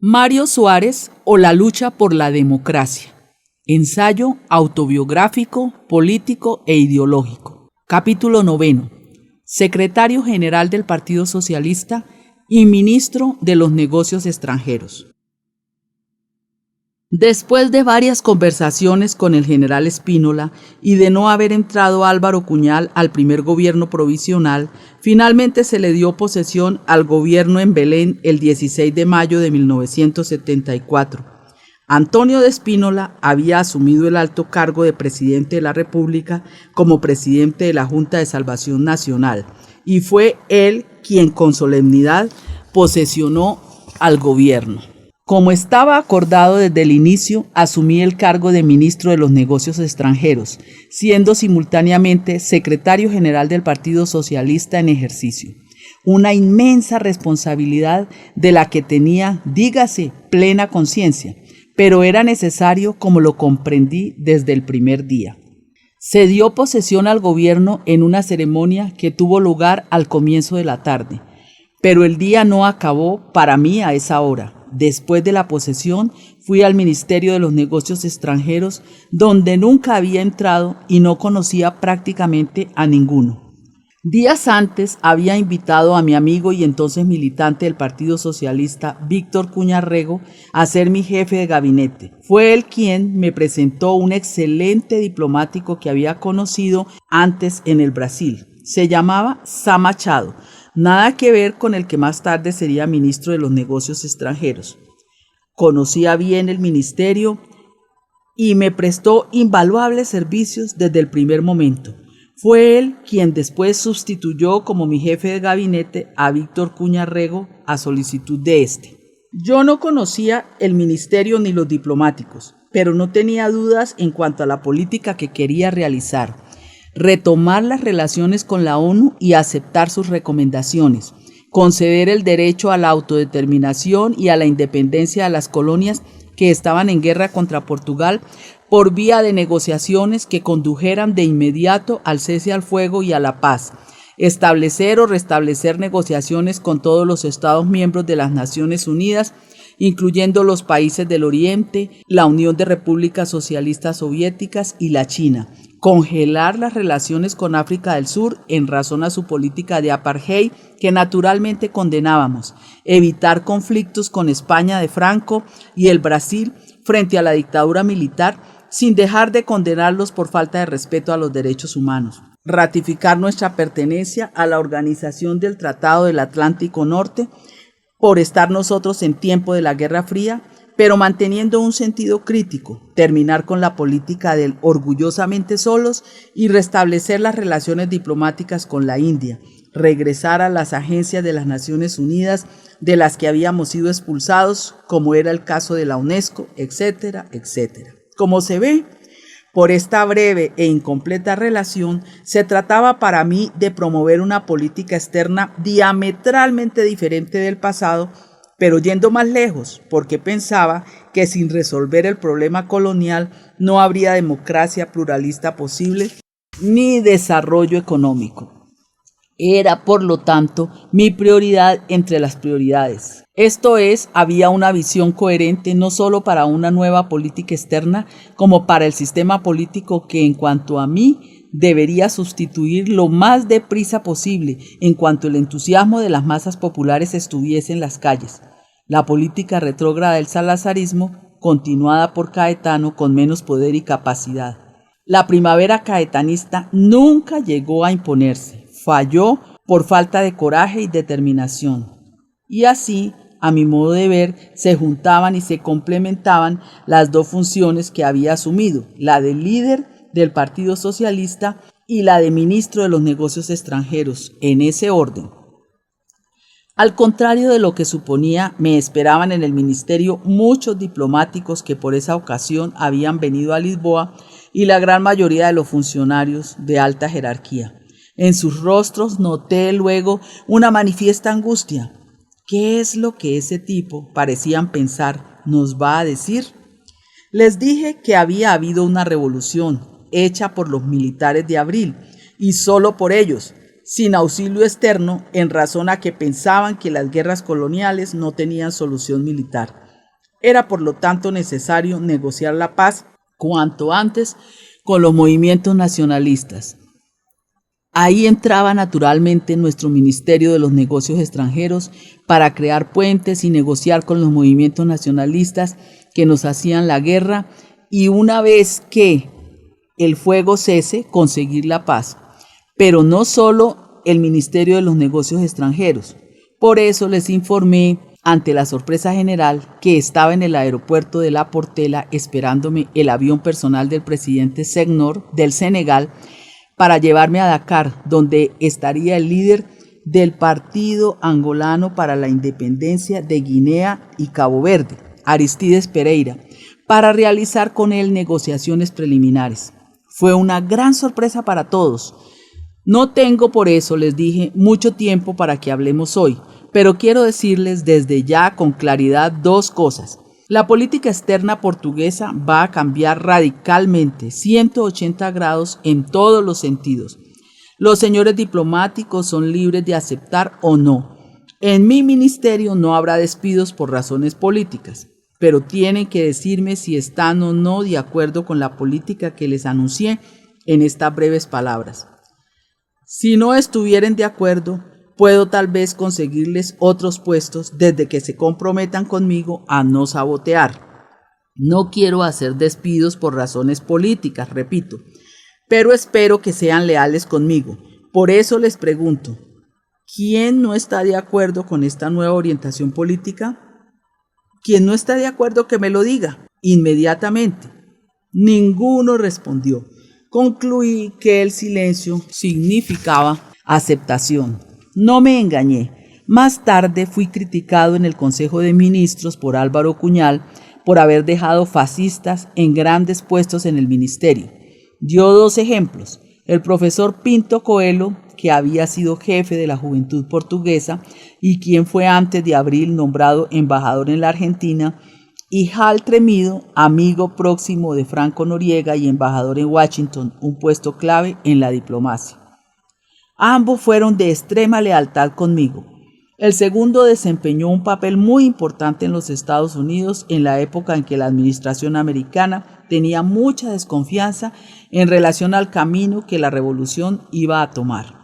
Mario Suárez o la lucha por la democracia. Ensayo autobiográfico, político e ideológico. Capítulo 9. Secretario General del Partido Socialista y Ministro de los Negocios Extranjeros. Después de varias conversaciones con el general Spínola y de no haber entrado Álvaro Cuñal al primer gobierno provisional, finalmente se le dio posesión al gobierno en Belén el 16 de mayo de 1974. Antonio de Spínola había asumido el alto cargo de presidente de la República como presidente de la Junta de Salvación Nacional, y fue él quien con solemnidad posesionó al gobierno. Como estaba acordado desde el inicio, asumí el cargo de ministro de los Negocios Extranjeros, siendo simultáneamente secretario general del Partido Socialista en ejercicio. Una inmensa responsabilidad de la que tenía, dígase, plena conciencia, pero era necesario como lo comprendí desde el primer día. Se dio posesión al gobierno en una ceremonia que tuvo lugar al comienzo de la tarde, pero el día no acabó para mí a esa hora. Después de la posesión, fui al Ministerio de los Negocios Extranjeros, donde nunca había entrado y no conocía prácticamente a ninguno. Días antes había invitado a mi amigo y entonces militante del Partido Socialista, Víctor Cuña Rego, a ser mi jefe de gabinete. Fue él quien me presentó un excelente diplomático que había conocido antes en el Brasil. Se llamaba Sá Machado. Nada que ver con el que más tarde sería ministro de los Negocios Extranjeros. Conocía bien el ministerio y me prestó invaluables servicios desde el primer momento. Fue él quien después sustituyó como mi jefe de gabinete a Víctor Cuña Rego a solicitud de este. Yo no conocía el ministerio ni los diplomáticos, pero no tenía dudas en cuanto a la política que quería realizar. Retomar las relaciones con la ONU y aceptar sus recomendaciones, conceder el derecho a la autodeterminación y a la independencia de las colonias que estaban en guerra contra Portugal por vía de negociaciones que condujeran de inmediato al cese al fuego y a la paz, establecer o restablecer negociaciones con todos los Estados miembros de las Naciones Unidas, incluyendo los países del Oriente, la Unión de Repúblicas Socialistas Soviéticas y la China, congelar las relaciones con África del Sur en razón a su política de apartheid que naturalmente condenábamos, evitar conflictos con España de Franco y el Brasil frente a la dictadura militar sin dejar de condenarlos por falta de respeto a los derechos humanos, ratificar nuestra pertenencia a la Organización del Tratado del Atlántico Norte por estar nosotros en tiempo de la Guerra Fría, pero manteniendo un sentido crítico, terminar con la política del orgullosamente solos y restablecer las relaciones diplomáticas con la India, regresar a las agencias de las Naciones Unidas de las que habíamos sido expulsados, como era el caso de la UNESCO, etcétera, etcétera. Como se ve, por esta breve e incompleta relación, se trataba para mí de promover una política externa diametralmente diferente del pasado, pero yendo más lejos, porque pensaba que sin resolver el problema colonial no habría democracia pluralista posible ni desarrollo económico. Era, por lo tanto, mi prioridad entre las prioridades. Esto es, había una visión coherente no solo para una nueva política externa, como para el sistema político que, en cuanto a mí, debería sustituir lo más deprisa posible en cuanto el entusiasmo de las masas populares estuviese en las calles. La política retrógrada del salazarismo, continuada por Caetano con menos poder y capacidad. La primavera caetanista nunca llegó a imponerse, falló por falta de coraje y determinación. Y así, a mi modo de ver, se juntaban y se complementaban las dos funciones que había asumido, la de líder del Partido Socialista y la de ministro de los Negocios Extranjeros, en ese orden. Al contrario de lo que suponía, me esperaban en el ministerio muchos diplomáticos que por esa ocasión habían venido a Lisboa y la gran mayoría de los funcionarios de alta jerarquía. En sus rostros noté luego una manifiesta angustia. ¿Qué es lo que ese tipo, parecían pensar, nos va a decir? Les dije que había habido una revolución hecha por los militares de abril y solo por ellos, sin auxilio externo, en razón a que pensaban que las guerras coloniales no tenían solución militar. Era por lo tanto necesario negociar la paz cuanto antes con los movimientos nacionalistas. Ahí entraba naturalmente nuestro Ministerio de los Negocios Extranjeros para crear puentes y negociar con los movimientos nacionalistas que nos hacían la guerra y una vez que el fuego cese, conseguir la paz. Pero no solo el Ministerio de los Negocios Extranjeros. Por eso les informé, ante la sorpresa general, que estaba en el aeropuerto de La Portela esperándome el avión personal del presidente Senghor del Senegal para llevarme a Dakar, donde estaría el líder del Partido Angolano para la Independencia de Guinea y Cabo Verde, Aristides Pereira, para realizar con él negociaciones preliminares. Fue una gran sorpresa para todos. No tengo por eso, les dije, mucho tiempo para que hablemos hoy, pero quiero decirles desde ya con claridad dos cosas. La política externa portuguesa va a cambiar radicalmente, 180 grados en todos los sentidos. Los señores diplomáticos son libres de aceptar o no. En mi ministerio no habrá despidos por razones políticas, pero tienen que decirme si están o no de acuerdo con la política que les anuncié en estas breves palabras. Si no estuvieren de acuerdo, puedo tal vez conseguirles otros puestos desde que se comprometan conmigo a no sabotear. No quiero hacer despidos por razones políticas, repito, pero espero que sean leales conmigo. Por eso les pregunto, ¿quién no está de acuerdo con esta nueva orientación política? ¿Quién no está de acuerdo que me lo diga inmediatamente? Ninguno respondió. Concluí que el silencio significaba aceptación. No me engañé. Más tarde fui criticado en el Consejo de Ministros por Álvaro Cuñal por haber dejado fascistas en grandes puestos en el ministerio. Dio dos ejemplos. El profesor Pinto Coelho, que había sido jefe de la Juventud Portuguesa y quien fue antes de abril nombrado embajador en la Argentina, y Hal Tremido, amigo próximo de Franco Noriega y embajador en Washington, un puesto clave en la diplomacia. Ambos fueron de extrema lealtad conmigo. El segundo desempeñó un papel muy importante en los Estados Unidos en la época en que la administración americana tenía mucha desconfianza en relación al camino que la revolución iba a tomar.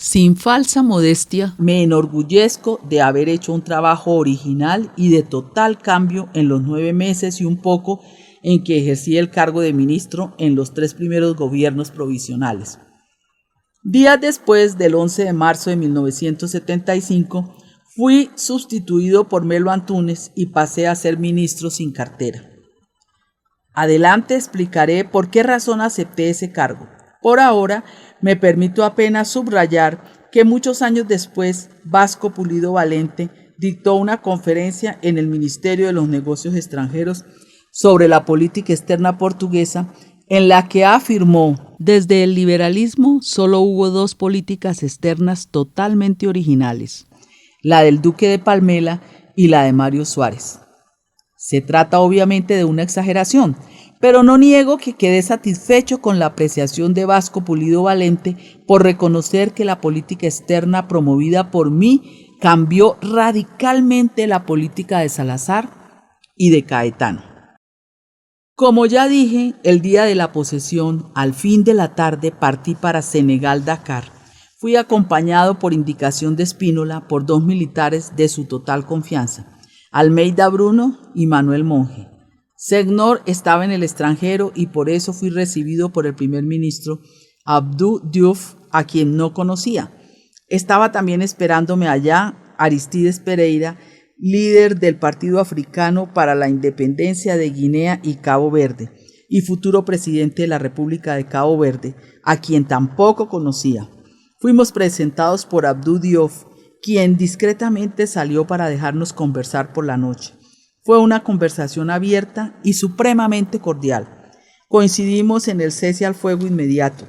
Sin falsa modestia, me enorgullezco de haber hecho un trabajo original y de total cambio en los 9 meses y un poco en que ejercí el cargo de ministro en los 3 primeros gobiernos provisionales. Días después del 11 de marzo de 1975, fui sustituido por Melo Antúnez y pasé a ser ministro sin cartera. Adelante explicaré por qué razón acepté ese cargo. Por ahora, me permito apenas subrayar que muchos años después, Vasco Pulido Valente dictó una conferencia en el Ministerio de los Negocios Extranjeros sobre la política externa portuguesa, en la que afirmó: desde el liberalismo solo hubo 2 políticas externas totalmente originales, la del Duque de Palmela y la de Mário Soares. Se trata obviamente de una exageración, pero no niego que quedé satisfecho con la apreciación de Vasco Pulido Valente por reconocer que la política externa promovida por mí cambió radicalmente la política de Salazar y de Caetano. Como ya dije, el día de la posesión, al fin de la tarde, partí para Senegal, Dakar. Fui acompañado por indicación de Spínola por 2 militares de su total confianza, Almeida Bruno y Manuel Monge. Senghor estaba en el extranjero y por eso fui recibido por el primer ministro Abdou Diouf, a quien no conocía. Estaba también esperándome allá Aristides Pereira, líder del Partido Africano para la Independencia de Guinea y Cabo Verde, y futuro presidente de la República de Cabo Verde, a quien tampoco conocía. Fuimos presentados por Abdou Diouf, quien discretamente salió para dejarnos conversar por la noche. Fue una conversación abierta y supremamente cordial. Coincidimos en el cese al fuego inmediato.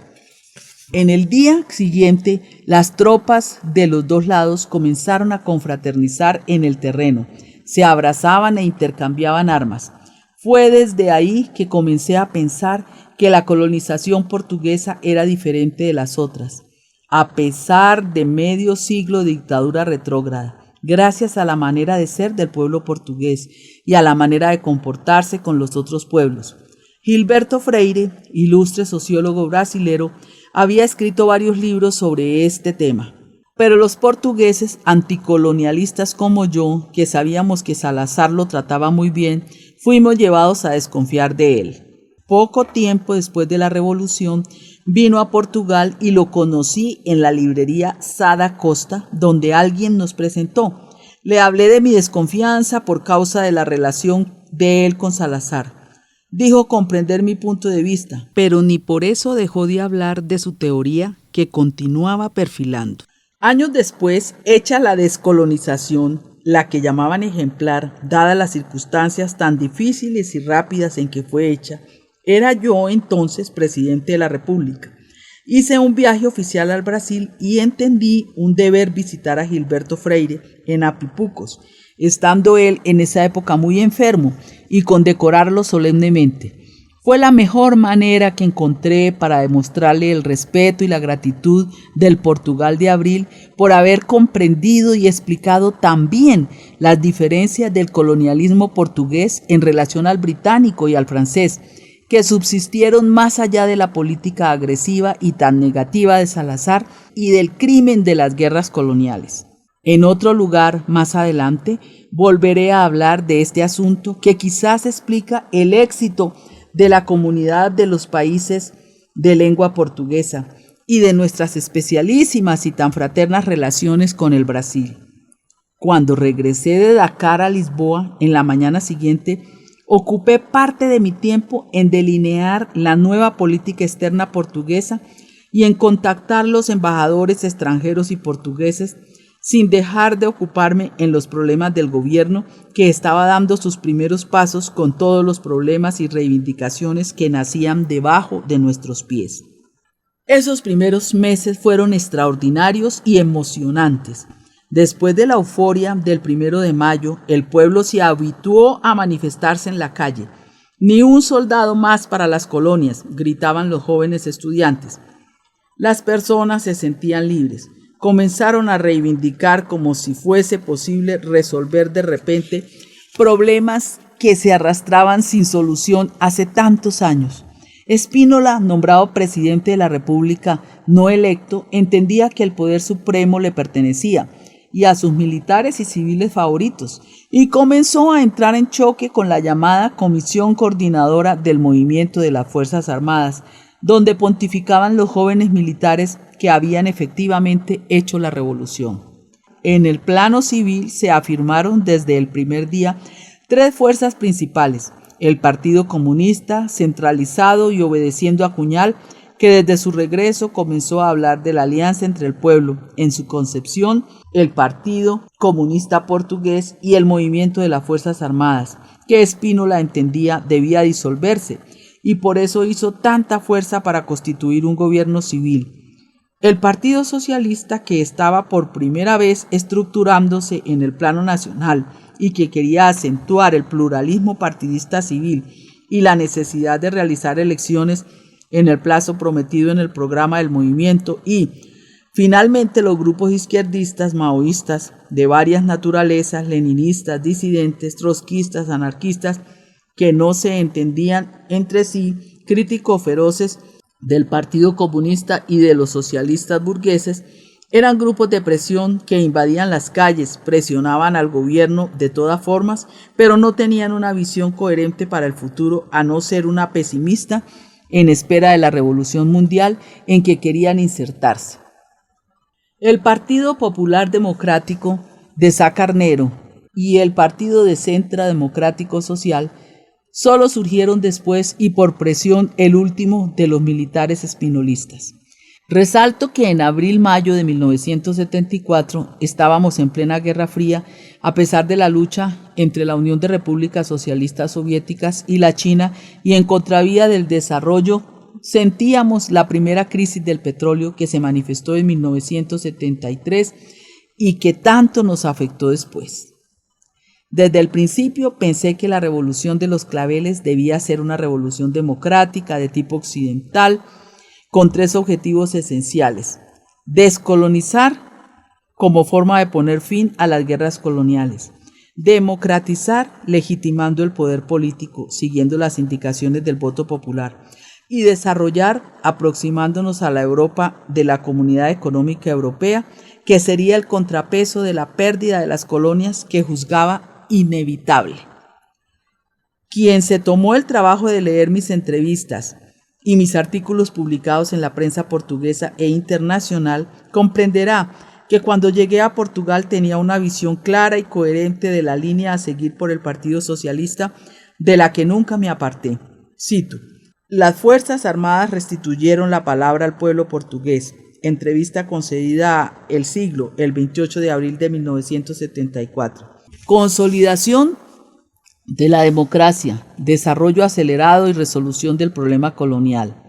En el día siguiente, las tropas de los 2 lados comenzaron a confraternizar en el terreno, se abrazaban e intercambiaban armas. Fue desde ahí que comencé a pensar que la colonización portuguesa era diferente de las otras. A pesar de medio siglo de dictadura retrógrada, gracias a la manera de ser del pueblo portugués y a la manera de comportarse con los otros pueblos. Gilberto Freire, ilustre sociólogo brasilero, había escrito varios libros sobre este tema. Pero los portugueses anticolonialistas como yo, que sabíamos que Salazar lo trataba muy bien, fuimos llevados a desconfiar de él. Poco tiempo después de la Revolución, vino a Portugal y lo conocí en la librería Sada Costa, donde alguien nos presentó. Le hablé de mi desconfianza por causa de la relación de él con Salazar. Dijo comprender mi punto de vista, pero ni por eso dejó de hablar de su teoría que continuaba perfilando. Años después, hecha la descolonización, la que llamaban ejemplar, dadas las circunstancias tan difíciles y rápidas en que fue hecha, era yo entonces presidente de la República. Hice un viaje oficial al Brasil y entendí un deber visitar a Gilberto Freire en Apipucos, estando él en esa época muy enfermo, y condecorarlo solemnemente. Fue la mejor manera que encontré para demostrarle el respeto y la gratitud del Portugal de Abril por haber comprendido y explicado tan bien las diferencias del colonialismo portugués en relación al británico y al francés, que subsistieron más allá de la política agresiva y tan negativa de Salazar y del crimen de las guerras coloniales. En otro lugar, más adelante, volveré a hablar de este asunto que quizás explica el éxito de la comunidad de los países de lengua portuguesa y de nuestras especialísimas y tan fraternas relaciones con el Brasil. Cuando regresé de Dakar a Lisboa, en la mañana siguiente, ocupé parte de mi tiempo en delinear la nueva política externa portuguesa y en contactar los embajadores extranjeros y portugueses, sin dejar de ocuparme en los problemas del gobierno que estaba dando sus primeros pasos con todos los problemas y reivindicaciones que nacían debajo de nuestros pies. Esos primeros meses fueron extraordinarios y emocionantes. Después de la euforia del 1 de mayo, el pueblo se habituó a manifestarse en la calle. Ni un soldado más para las colonias, gritaban los jóvenes estudiantes. Las personas se sentían libres. Comenzaron a reivindicar como si fuese posible resolver de repente problemas que se arrastraban sin solución hace tantos años. Spínola, nombrado presidente de la República no electo, entendía que el poder supremo le pertenecía y a sus militares y civiles favoritos, y comenzó a entrar en choque con la llamada Comisión Coordinadora del Movimiento de las Fuerzas Armadas, donde pontificaban los jóvenes militares que habían efectivamente hecho la revolución. En el plano civil se afirmaron desde el primer día 3 fuerzas principales: el Partido Comunista, centralizado y obedeciendo a Cunhal, que desde su regreso comenzó a hablar de la alianza entre el pueblo, en su concepción, el Partido Comunista Portugués y el Movimiento de las Fuerzas Armadas, que Spínola entendía debía disolverse, y por eso hizo tanta fuerza para constituir un gobierno civil. El Partido Socialista, que estaba por primera vez estructurándose en el plano nacional y que quería acentuar el pluralismo partidista civil y la necesidad de realizar elecciones en el plazo prometido en el programa del movimiento, y finalmente los grupos izquierdistas maoístas de varias naturalezas, leninistas, disidentes, trotskistas, anarquistas, que no se entendían entre sí, críticos feroces del Partido Comunista y de los socialistas burgueses, eran grupos de presión que invadían las calles, presionaban al gobierno de todas formas, pero no tenían una visión coherente para el futuro, a no ser una pesimista en espera de la revolución mundial en que querían insertarse. El Partido Popular Democrático de Sá Carneiro y el Partido de Centro Democrático Social solo surgieron después y por presión el último de los militares espinolistas. Resalto que en abril-mayo de 1974 estábamos en plena Guerra Fría, a pesar de la lucha entre la Unión de Repúblicas Socialistas Soviéticas y la China, y en contravía del desarrollo sentíamos la primera crisis del petróleo que se manifestó en 1973 y que tanto nos afectó después. Desde el principio pensé que la revolución de los claveles debía ser una revolución democrática de tipo occidental, con 3 objetivos esenciales: descolonizar, como forma de poner fin a las guerras coloniales. Democratizar, legitimando el poder político, siguiendo las indicaciones del voto popular. Y desarrollar, aproximándonos a la Europa de la Comunidad Económica Europea, que sería el contrapeso de la pérdida de las colonias que juzgaba inevitable. Quien se tomó el trabajo de leer mis entrevistas y mis artículos publicados en la prensa portuguesa e internacional, comprenderá que cuando llegué a Portugal tenía una visión clara y coherente de la línea a seguir por el Partido Socialista, de la que nunca me aparté. Cito: las Fuerzas Armadas restituyeron la palabra al pueblo portugués. Entrevista concedida a El Siglo el 28 de abril de 1974. Consolidación de la democracia, desarrollo acelerado y resolución del problema colonial.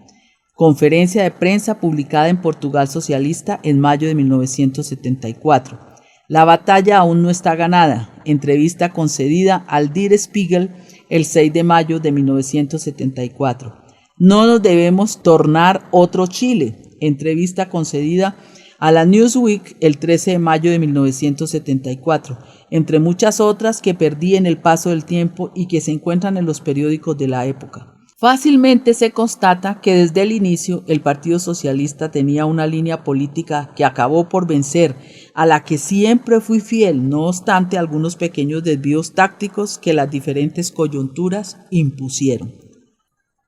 Conferencia de prensa publicada en Portugal Socialista en mayo de 1974. La batalla aún no está ganada. Entrevista concedida al Der Spiegel el 6 de mayo de 1974. No nos debemos tornar otro Chile. Entrevista concedida a la Newsweek el 13 de mayo de 1974, entre muchas otras que perdí en el paso del tiempo y que se encuentran en los periódicos de la época. Fácilmente se constata que desde el inicio el Partido Socialista tenía una línea política que acabó por vencer, a la que siempre fui fiel, no obstante algunos pequeños desvíos tácticos que las diferentes coyunturas impusieron.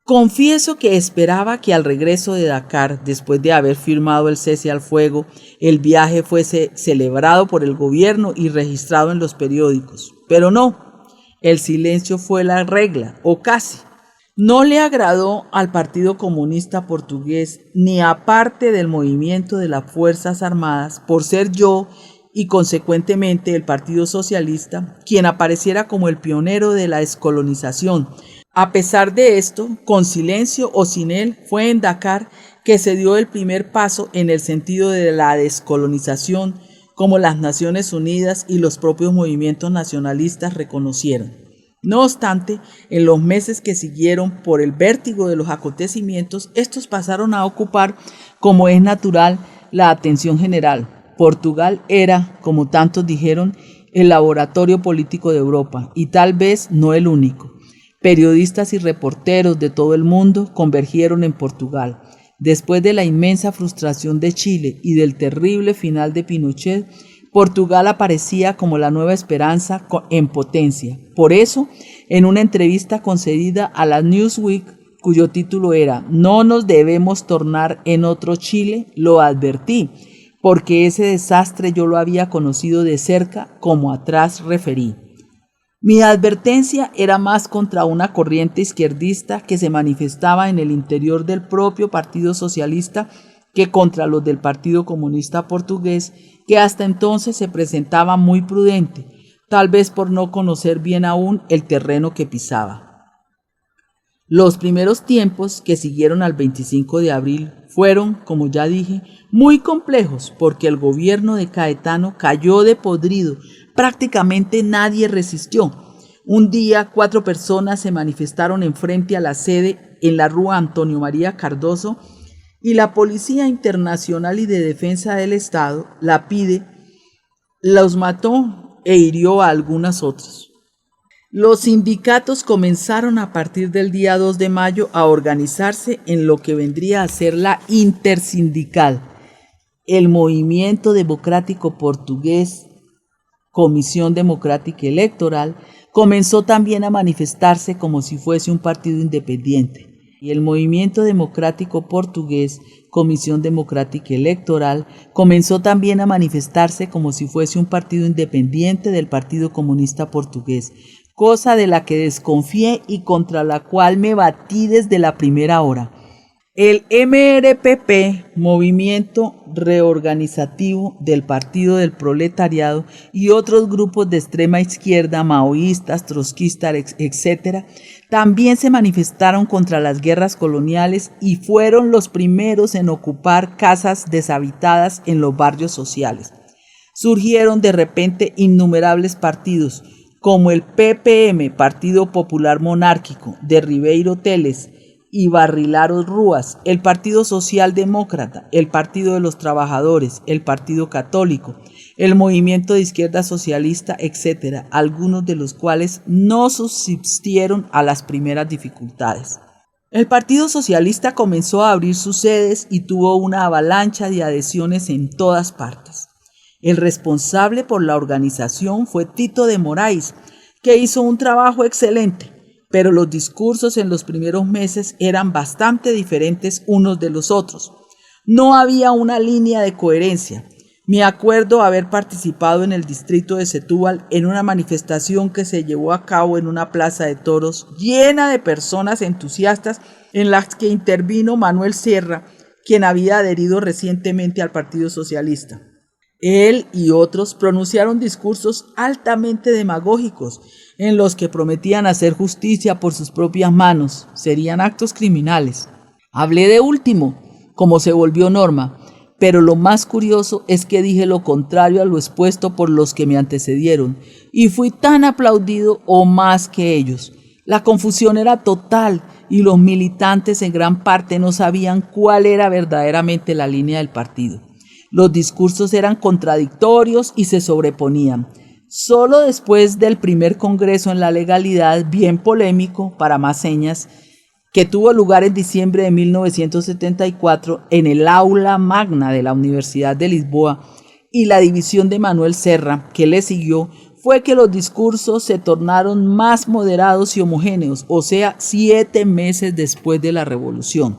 Confieso que esperaba que al regreso de Dakar, después de haber firmado el cese al fuego, el viaje fuese celebrado por el gobierno y registrado en los periódicos. Pero no, el silencio fue la regla, o casi. No le agradó al Partido Comunista Portugués ni a parte del movimiento de las Fuerzas Armadas por ser yo y consecuentemente el Partido Socialista quien apareciera como el pionero de la descolonización. A pesar de esto, con silencio o sin él, fue en Dakar que se dio el primer paso en el sentido de la descolonización, como las Naciones Unidas y los propios movimientos nacionalistas reconocieron. No obstante, en los meses que siguieron por el vértigo de los acontecimientos, estos pasaron a ocupar, como es natural, la atención general. Portugal era, como tantos dijeron, el laboratorio político de Europa, y tal vez no el único. Periodistas y reporteros de todo el mundo convergieron en Portugal. Después de la inmensa frustración de Chile y del terrible final de Pinochet, Portugal aparecía como la nueva esperanza en potencia. Por eso, en una entrevista concedida a la Newsweek, cuyo título era «No nos debemos tornar en otro Chile», lo advertí, porque ese desastre yo lo había conocido de cerca, como atrás referí. Mi advertencia era más contra una corriente izquierdista que se manifestaba en el interior del propio Partido Socialista que contra los del Partido Comunista Portugués, que hasta entonces se presentaba muy prudente, tal vez por no conocer bien aún el terreno que pisaba. Los primeros tiempos que siguieron al 25 de abril fueron, como ya dije, muy complejos porque el gobierno de Caetano cayó de podrido. Prácticamente nadie resistió. Un día 4 personas se manifestaron enfrente a la sede en la rúa Antonio María Cardoso y la Policía Internacional y de Defensa del Estado, la PIDE, los mató e hirió a algunas otras. Los sindicatos comenzaron a partir del día 2 de mayo a organizarse en lo que vendría a ser la Intersindical, el Movimiento Democrático Portugués, Comisión Democrática Electoral, comenzó también a manifestarse como si fuese un partido independiente. Y el Movimiento Democrático Portugués, Comisión Democrática Electoral, comenzó también a manifestarse como si fuese un partido independiente del Partido Comunista Portugués, cosa de la que desconfié y contra la cual me batí desde la primera hora. El MRPP, Movimiento Reorganizativo del Partido del Proletariado, y otros grupos de extrema izquierda, maoístas, trotskistas, etc., también se manifestaron contra las guerras coloniales y fueron los primeros en ocupar casas deshabitadas en los barrios sociales. Surgieron de repente innumerables partidos, como el PPM, Partido Popular Monárquico, de Ribeiro Teles y Barrilaros Rúas, el Partido Socialdemócrata, el Partido de los Trabajadores, el Partido Católico, el movimiento de izquierda socialista, etc., algunos de los cuales no subsistieron a las primeras dificultades. El Partido Socialista comenzó a abrir sus sedes y tuvo una avalancha de adhesiones en todas partes. El responsable por la organización fue Tito de Moraes, que hizo un trabajo excelente, pero los discursos en los primeros meses eran bastante diferentes unos de los otros. No había una línea de coherencia. Me acuerdo haber participado en el distrito de Setúbal en una manifestación que se llevó a cabo en una plaza de toros llena de personas entusiastas en las que intervino Manuel Serra, quien había adherido recientemente al Partido Socialista. Él y otros pronunciaron discursos altamente demagógicos en los que prometían hacer justicia por sus propias manos. Serían actos criminales. Hablé de último, como se volvió norma, pero lo más curioso es que dije lo contrario a lo expuesto por los que me antecedieron, y fui tan aplaudido o más que ellos. La confusión era total y los militantes en gran parte no sabían cuál era verdaderamente la línea del partido. Los discursos eran contradictorios y se sobreponían. Solo después del primer congreso en la legalidad, bien polémico para más señas, que tuvo lugar en diciembre de 1974 en el aula magna de la Universidad de Lisboa, y la división de Manuel Serra, que le siguió, fue que los discursos se tornaron más moderados y homogéneos, o sea, 7 meses después de la revolución.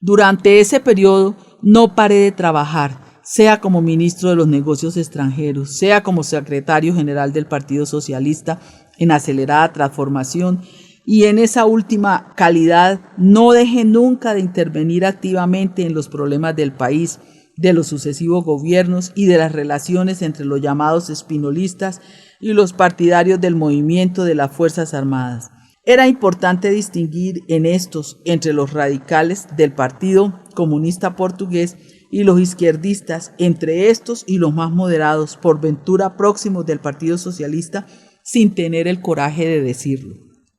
Durante ese periodo no paré de trabajar, sea como ministro de los negocios extranjeros, sea como secretario general del Partido Socialista en acelerada transformación, y en esa última calidad no dejé nunca de intervenir activamente en los problemas del país, de los sucesivos gobiernos y de las relaciones entre los llamados espinolistas y los partidarios del movimiento de las Fuerzas Armadas. Era importante distinguir en estos entre los radicales del Partido Comunista Portugués y los izquierdistas, entre estos y los más moderados, por ventura próximos del Partido Socialista, sin tener el coraje de decirlo.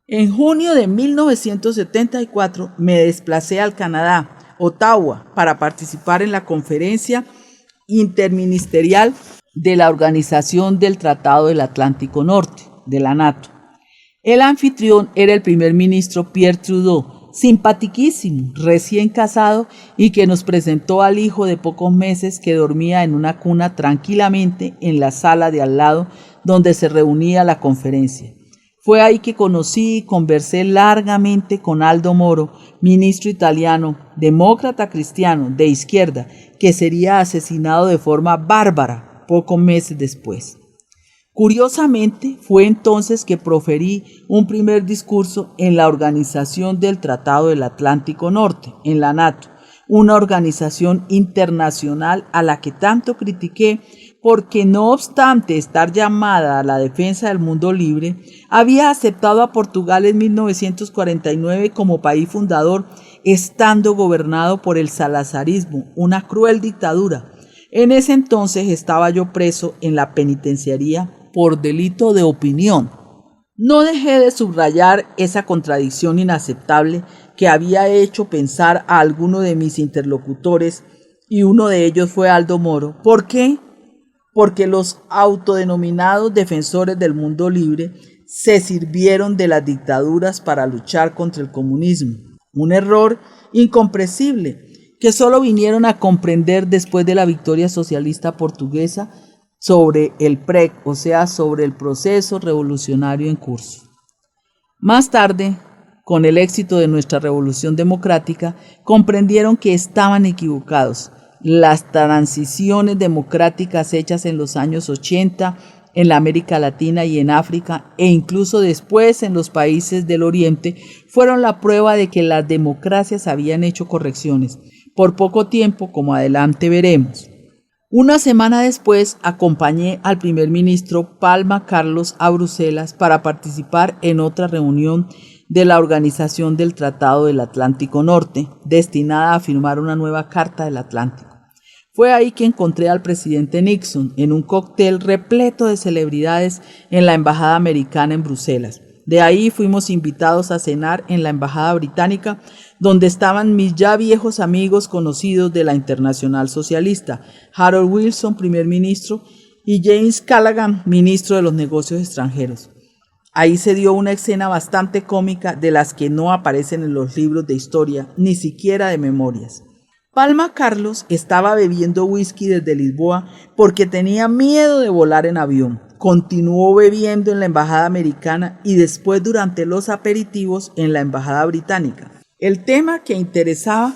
En junio de 1974 me desplacé al Canadá, Ottawa, para participar en la conferencia interministerial de la Organización del Tratado del Atlántico Norte, de la NATO. El anfitrión era el primer ministro Pierre Trudeau, simpatiquísimo, recién casado, y que nos presentó al hijo de pocos meses que dormía en una cuna tranquilamente en la sala de al lado donde se reunía la conferencia. Fue ahí que conocí y conversé largamente con Aldo Moro, ministro italiano, demócrata cristiano, de izquierda, que sería asesinado de forma bárbara pocos meses después. Curiosamente, fue entonces que proferí un primer discurso en la Organización del Tratado del Atlántico Norte, en la NATO, una organización internacional a la que tanto critiqué porque, no obstante estar llamada a la defensa del mundo libre, había aceptado a Portugal en 1949 como país fundador, estando gobernado por el salazarismo, una cruel dictadura. En ese entonces estaba yo preso en la penitenciaría por delito de opinión. No dejé de subrayar esa contradicción inaceptable que había hecho pensar a alguno de mis interlocutores, y uno de ellos fue Aldo Moro. ¿Por qué? Porque los autodenominados defensores del mundo libre se sirvieron de las dictaduras para luchar contra el comunismo. Un error incomprensible que solo vinieron a comprender después de la victoria socialista portuguesa sobre el PREC, o sea, sobre el proceso revolucionario en curso. Más tarde, con el éxito de nuestra revolución democrática, comprendieron que estaban equivocados. Las transiciones democráticas hechas en los años 80 en la América Latina y en África, e incluso después en los países del Oriente, fueron la prueba de que las democracias habían hecho correcciones, por poco tiempo, como adelante veremos. Una semana después acompañé al primer ministro Palma Carlos a Bruselas para participar en otra reunión de la Organización del Tratado del Atlántico Norte, destinada a firmar una nueva Carta del Atlántico. Fue ahí que encontré al presidente Nixon en un cóctel repleto de celebridades en la Embajada Americana en Bruselas. De ahí fuimos invitados a cenar en la embajada británica, donde estaban mis ya viejos amigos conocidos de la Internacional Socialista, Harold Wilson, primer ministro, y James Callaghan, ministro de los Negocios Extranjeros. Ahí se dio una escena bastante cómica de las que no aparecen en los libros de historia, ni siquiera de memorias. Palma Carlos estaba bebiendo whisky desde Lisboa porque tenía miedo de volar en avión. Continuó bebiendo en la embajada americana y después durante los aperitivos en la embajada británica. El tema que interesaba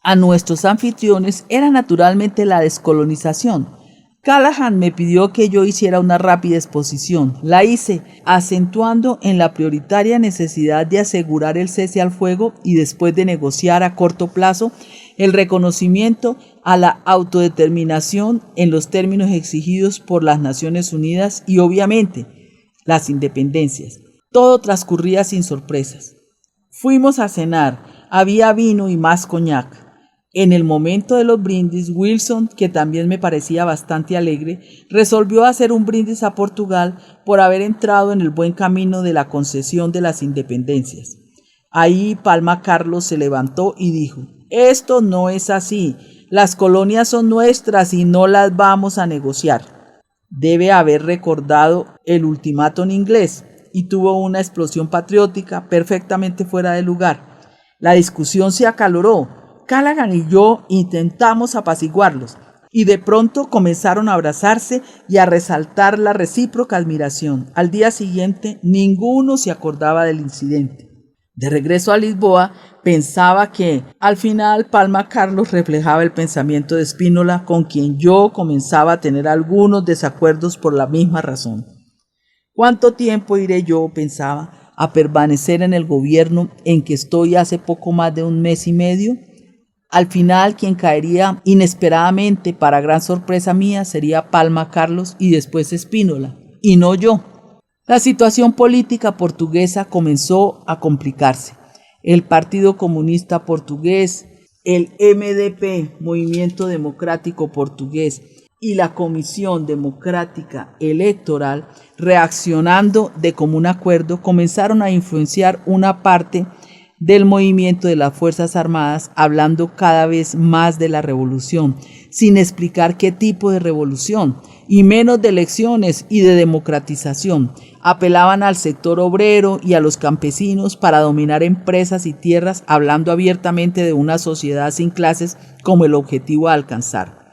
a nuestros anfitriones era naturalmente la descolonización. Callaghan me pidió que yo hiciera una rápida exposición. La hice, acentuando en la prioritaria necesidad de asegurar el cese al fuego y después de negociar a corto plazo el reconocimiento a la autodeterminación en los términos exigidos por las Naciones Unidas y obviamente las independencias. Todo transcurría sin sorpresas. Fuimos a cenar, había vino y más coñac. En el momento de los brindis, Wilson, que también me parecía bastante alegre, resolvió hacer un brindis a Portugal por haber entrado en el buen camino de la concesión de las independencias. Ahí Palma Carlos se levantó y dijo: «Esto no es así, las colonias son nuestras y no las vamos a negociar». Debe haber recordado el ultimátum inglés y tuvo una explosión patriótica perfectamente fuera de lugar. La discusión se acaloró. Callaghan y yo intentamos apaciguarlos y de pronto comenzaron a abrazarse y a resaltar la recíproca admiración. Al día siguiente ninguno se acordaba del incidente. De regreso a Lisboa pensaba que al final Palma Carlos reflejaba el pensamiento de Spínola, con quien yo comenzaba a tener algunos desacuerdos por la misma razón. ¿Cuánto tiempo iré yo, pensaba, a permanecer en el gobierno en que estoy hace poco más de un mes y medio? Al final, quien caería inesperadamente, para gran sorpresa mía, sería Palma Carlos y después Spínola, y no yo. La situación política portuguesa comenzó a complicarse. El Partido Comunista Portugués, el MDP, Movimiento Democrático Portugués, y la Comisión Democrática Electoral, reaccionando de común acuerdo, comenzaron a influenciar una parte del movimiento de las Fuerzas Armadas, hablando cada vez más de la revolución, sin explicar qué tipo de revolución, y menos de elecciones y de democratización. Apelaban al sector obrero y a los campesinos para dominar empresas y tierras, hablando abiertamente de una sociedad sin clases como el objetivo a alcanzar.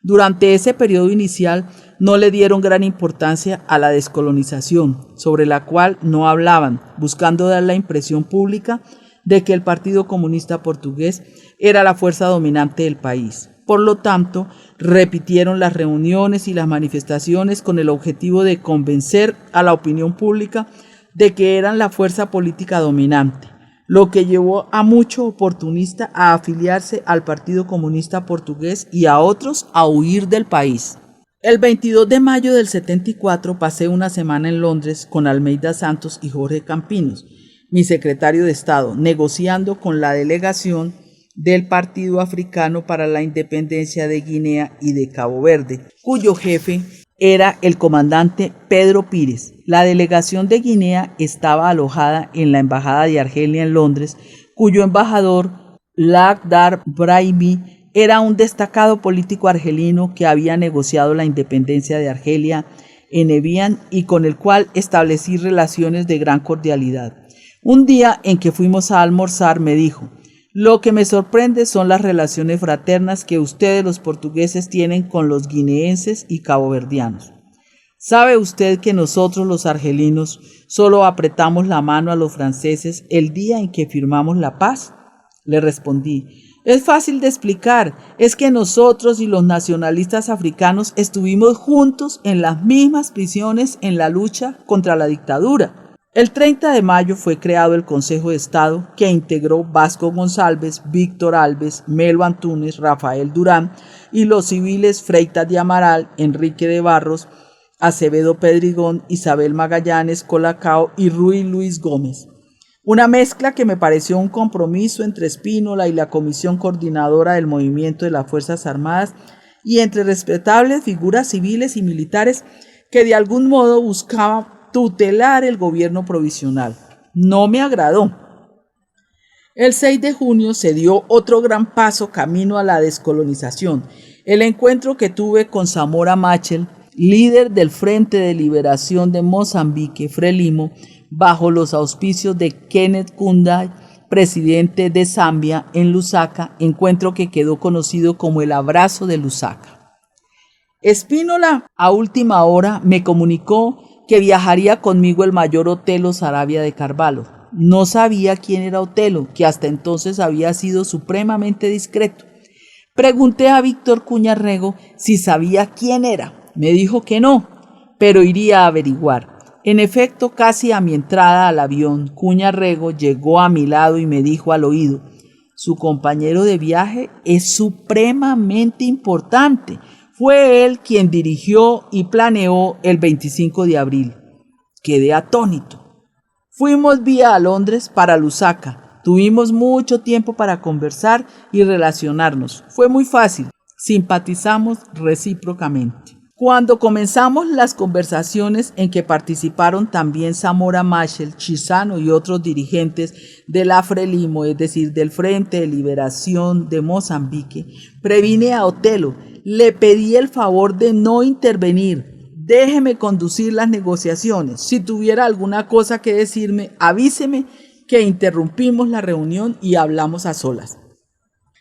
Durante ese periodo inicial no le dieron gran importancia a la descolonización, sobre la cual no hablaban, buscando dar la impresión pública de que el Partido Comunista Portugués era la fuerza dominante del país. Por lo tanto, repitieron las reuniones y las manifestaciones con el objetivo de convencer a la opinión pública de que eran la fuerza política dominante, lo que llevó a mucho oportunista a afiliarse al Partido Comunista Portugués y a otros a huir del país. El 22 de mayo del 74 pasé una semana en Londres con Almeida Santos y Jorge Campinos, mi secretario de Estado, negociando con la delegación del Partido Africano para la Independencia de Guinea y de Cabo Verde, cuyo jefe era el comandante Pedro Pires. La delegación de Guinea estaba alojada en la Embajada de Argelia en Londres, cuyo embajador, Lakhdar Brahimi, era un destacado político argelino que había negociado la independencia de Argelia en Evian y con el cual establecí relaciones de gran cordialidad. Un día en que fuimos a almorzar me dijo: «Lo que me sorprende son las relaciones fraternas que ustedes los portugueses tienen con los guineenses y caboverdianos. ¿Sabe usted que nosotros los argelinos solo apretamos la mano a los franceses el día en que firmamos la paz?» Le respondí: «Es fácil de explicar, es que nosotros y los nacionalistas africanos estuvimos juntos en las mismas prisiones en la lucha contra la dictadura». El 30 de mayo fue creado el Consejo de Estado, que integró Vasco González, Víctor Alves, Melo Antunes, Rafael Durán y los civiles Freitas de Amaral, Enrique de Barros, Acevedo Pedrigón, Isabel Magallanes Colacao y Ruy Luis Gómez. Una mezcla que me pareció un compromiso entre Spínola y la Comisión Coordinadora del Movimiento de las Fuerzas Armadas y entre respetables figuras civiles y militares que de algún modo buscaba tutelar el gobierno provisional. No me agradó. El 6 de junio se dio otro gran paso camino a la descolonización, el encuentro que tuve con Samora Machel, líder del Frente de Liberación de Mozambique, Frelimo, bajo los auspicios de Kenneth Kaunda, presidente de Zambia, en Lusaka, encuentro que quedó conocido como el Abrazo de Lusaka. Spínola, a última hora, me comunicó que viajaría conmigo el mayor Otelo Saravia de Carvalho. No sabía quién era Otelo, que hasta entonces había sido supremamente discreto. Pregunté a Víctor Cuña Rego si sabía quién era. Me dijo que no, pero iría a averiguar. En efecto, casi a mi entrada al avión, Cuña Rego llegó a mi lado y me dijo al oído: su compañero de viaje es supremamente importante. Fue él quien dirigió y planeó el 25 de abril. Quedé atónito. Fuimos vía a Londres para Lusaka. Tuvimos mucho tiempo para conversar y relacionarnos. Fue muy fácil. Simpatizamos recíprocamente. Cuando comenzamos las conversaciones en que participaron también Samora Machel, Chissano y otros dirigentes de la Frelimo, es decir, del Frente de Liberación de Mozambique, previne a Otelo. Le pedí el favor de no intervenir. Déjeme conducir las negociaciones. Si tuviera alguna cosa que decirme, avíseme, que interrumpimos la reunión y hablamos a solas.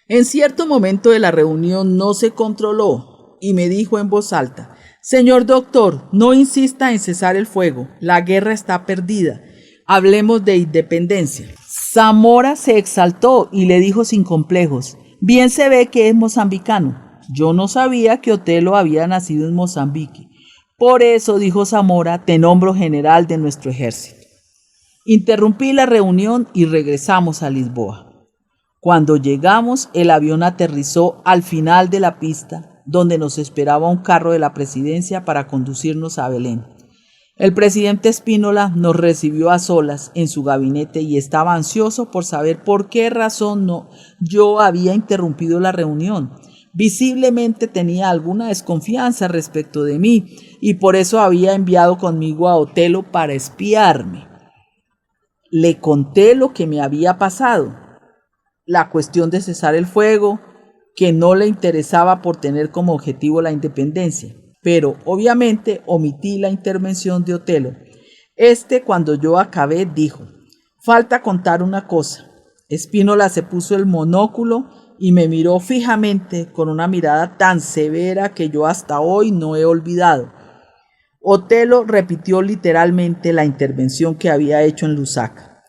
En cierto momento de la reunión no se controló y me dijo en voz alta: señor doctor, no insista en cesar el fuego. La guerra está perdida. Hablemos de independencia. Zamora se exaltó y le dijo sin complejos: bien se ve que es mozambicano. Yo no sabía que Otelo había nacido en Mozambique. Por eso, dijo Zamora, te nombro general de nuestro ejército. Interrumpí la reunión y regresamos a Lisboa. Cuando llegamos, el avión aterrizó al final de la pista, donde nos esperaba un carro de la presidencia para conducirnos a Belén. El presidente Spínola nos recibió a solas en su gabinete y estaba ansioso por saber por qué razón yo había interrumpido la reunión. Visiblemente tenía alguna desconfianza respecto de mí y por eso había enviado conmigo a Otelo para espiarme. Le conté lo que me había pasado, la cuestión de cesar el fuego, que no le interesaba por tener como objetivo la independencia, pero obviamente omití la intervención de Otelo. Cuando yo acabé, dijo: falta contar una cosa. Spínola se puso el monóculo y me miró fijamente con una mirada tan severa que yo hasta hoy no he olvidado. Otelo repitió literalmente la intervención que había hecho en Lusaka.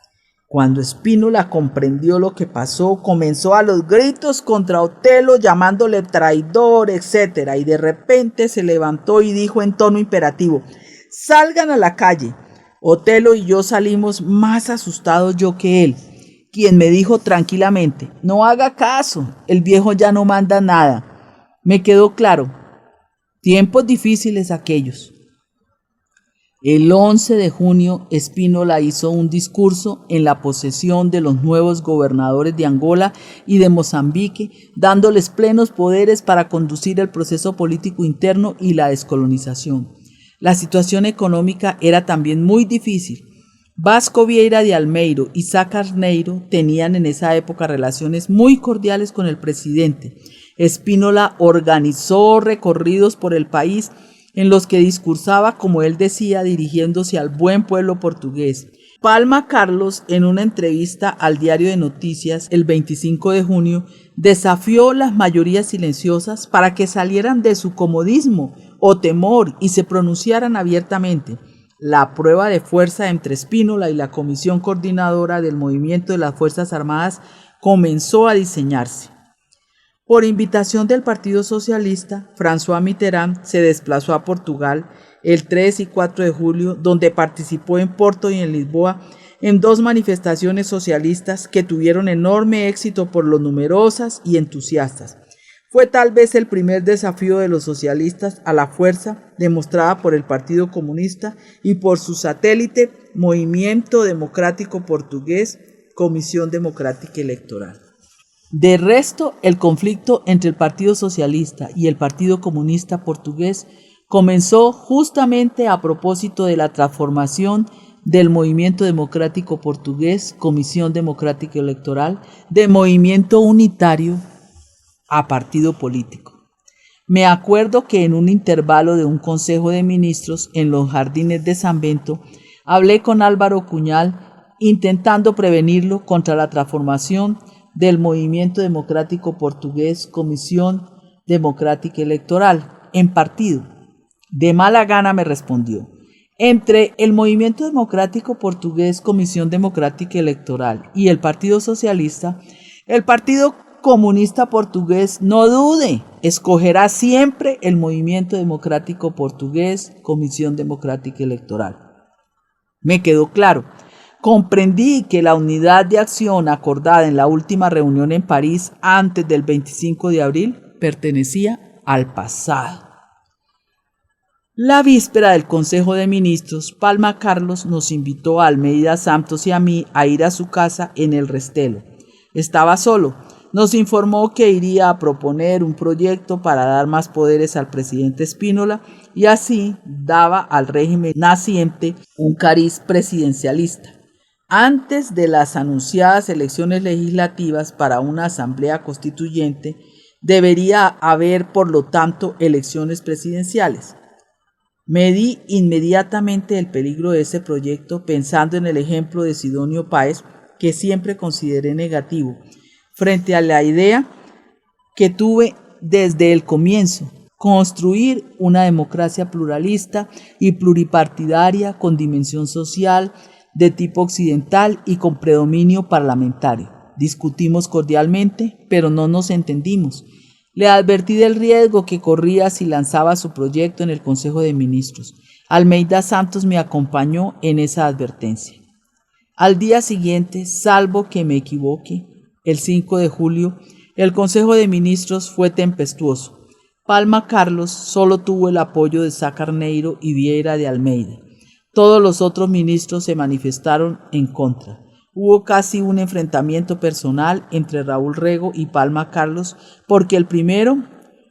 Cuando Spínola comprendió lo que pasó, comenzó a los gritos contra Otelo, llamándole traidor, etc. Y de repente se levantó y dijo en tono imperativo: salgan a la calle. Otelo y yo salimos, más asustados yo que él, quien me dijo tranquilamente: no haga caso, el viejo ya no manda nada. Me quedó claro, tiempos difíciles aquellos. El 11 de junio, Spínola hizo un discurso en la posesión de los nuevos gobernadores de Angola y de Mozambique, dándoles plenos poderes para conducir el proceso político interno y la descolonización. La situación económica era también muy difícil. Vasco Vieira de Almeiro y Sá Carneiro tenían en esa época relaciones muy cordiales con el presidente. Spínola organizó recorridos por el país en los que discursaba, como él decía, dirigiéndose al buen pueblo portugués. Palma Carlos, en una entrevista al Diario de Noticias el 25 de junio, desafió las mayorías silenciosas para que salieran de su comodismo o temor y se pronunciaran abiertamente. La prueba de fuerza entre Spínola y la Comisión Coordinadora del Movimiento de las Fuerzas Armadas comenzó a diseñarse. Por invitación del Partido Socialista, François Mitterrand se desplazó a Portugal el 3 y 4 de julio, donde participó en Porto y en Lisboa en dos manifestaciones socialistas que tuvieron enorme éxito por lo numerosas y entusiastas. Fue tal vez el primer desafío de los socialistas a la fuerza demostrada por el Partido Comunista y por su satélite Movimiento Democrático Portugués, Comisión Democrática Electoral. De resto, el conflicto entre el Partido Socialista y el Partido Comunista Portugués comenzó justamente a propósito de la transformación del Movimiento Democrático Portugués, Comisión Democrática Electoral, de movimiento unitario a partido político. Me acuerdo que en un intervalo de un consejo de ministros en los jardines de San Bento, hablé con Álvaro Cuñal intentando prevenirlo contra la transformación del Movimiento Democrático Portugués, Comisión Democrática Electoral, en partido. De mala gana me respondió: entre el Movimiento Democrático Portugués, Comisión Democrática Electoral y el Partido Socialista, el Partido Comunista Portugués, no dude, escogerá siempre el Movimiento Democrático Portugués, Comisión Democrática Electoral. Me quedó claro. Comprendí que la unidad de acción acordada en la última reunión en París antes del 25 de abril pertenecía al pasado. La víspera del Consejo de Ministros, Palma Carlos nos invitó a Almeida Santos y a mí a ir a su casa en el Restelo. Estaba solo. Nos informó que iría a proponer un proyecto para dar más poderes al presidente Spínola y así daba al régimen naciente un cariz presidencialista. Antes de las anunciadas elecciones legislativas para una asamblea constituyente, debería haber, por lo tanto, elecciones presidenciales. Medí inmediatamente el peligro de ese proyecto pensando en el ejemplo de Sidonio Páez, que siempre consideré negativo, frente a la idea que tuve desde el comienzo: construir una democracia pluralista y pluripartidaria con dimensión social de tipo occidental y con predominio parlamentario. Discutimos cordialmente, pero no nos entendimos. Le advertí del riesgo que corría si lanzaba su proyecto en el Consejo de Ministros. Almeida Santos me acompañó en esa advertencia. Al día siguiente, salvo que me equivoque, el 5 de julio, el Consejo de Ministros fue tempestuoso. Palma Carlos solo tuvo el apoyo de Sá Carneiro y Vieira de Almeida. Todos los otros ministros se manifestaron en contra. Hubo casi un enfrentamiento personal entre Raúl Rego y Palma Carlos, porque el primero,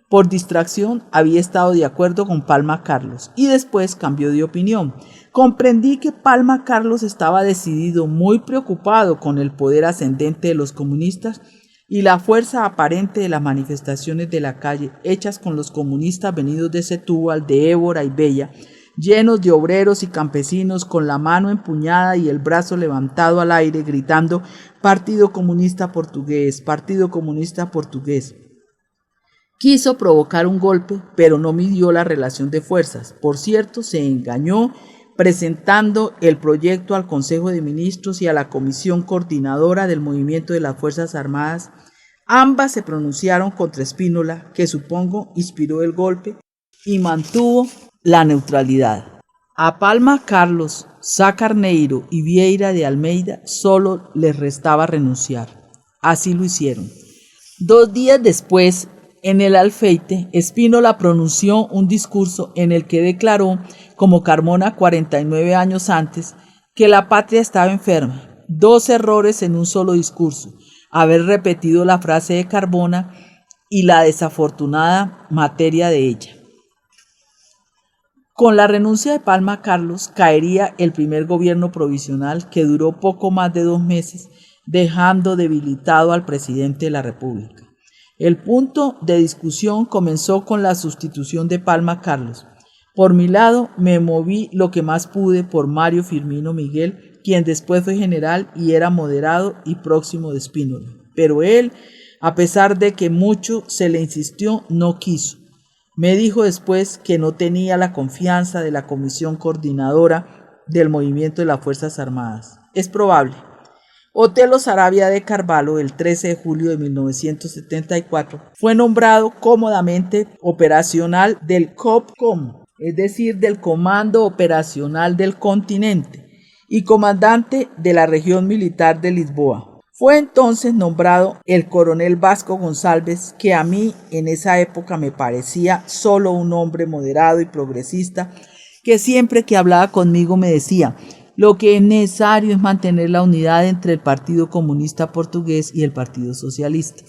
por distracción, había estado de acuerdo con Palma Carlos y después cambió de opinión. Comprendí que Palma Carlos estaba decidido, muy preocupado con el poder ascendente de los comunistas y la fuerza aparente de las manifestaciones de la calle, hechas con los comunistas venidos de Setúbal, de Évora y Bella, llenos de obreros y campesinos con la mano empuñada y el brazo levantado al aire, gritando: Partido Comunista Portugués, Partido Comunista Portugués. Quiso provocar un golpe, pero no midió la relación de fuerzas. Por cierto, se engañó presentando el proyecto al Consejo de Ministros y a la Comisión Coordinadora del Movimiento de las Fuerzas Armadas. Ambas se pronunciaron contra Spínola, que supongo inspiró el golpe, y mantuvo la neutralidad. A Palma Carlos, Sá Carneiro y Vieira de Almeida solo les restaba renunciar. Así lo hicieron. 2 días después, en el Alfeite, Spínola pronunció un discurso en el que declaró, como Carmona 49 años antes, que la patria estaba enferma. 2 errores en un solo discurso: haber repetido la frase de Carmona y la desafortunada materia de ella. Con la renuncia de Palma Carlos caería el primer gobierno provisional, que duró poco más de 2 meses, dejando debilitado al presidente de la República. El punto de discusión comenzó con la sustitución de Palma Carlos. Por mi lado, me moví lo que más pude por Mario Firmino Miguel, quien después fue general y era moderado y próximo de Spínola. Pero él, a pesar de que mucho se le insistió, no quiso. Me dijo después que no tenía la confianza de la Comisión Coordinadora del Movimiento de las Fuerzas Armadas. Es probable. Otelo Saravia de Carvalho, el 13 de julio de 1974, fue nombrado cómodamente operacional del COPCOM, es decir, del Comando Operacional del Continente, y comandante de la región militar de Lisboa. Fue entonces nombrado el coronel Vasco González, que a mí en esa época me parecía solo un hombre moderado y progresista, que siempre que hablaba conmigo me decía: lo que es necesario es mantener la unidad entre el Partido Comunista Portugués y el Partido Socialista.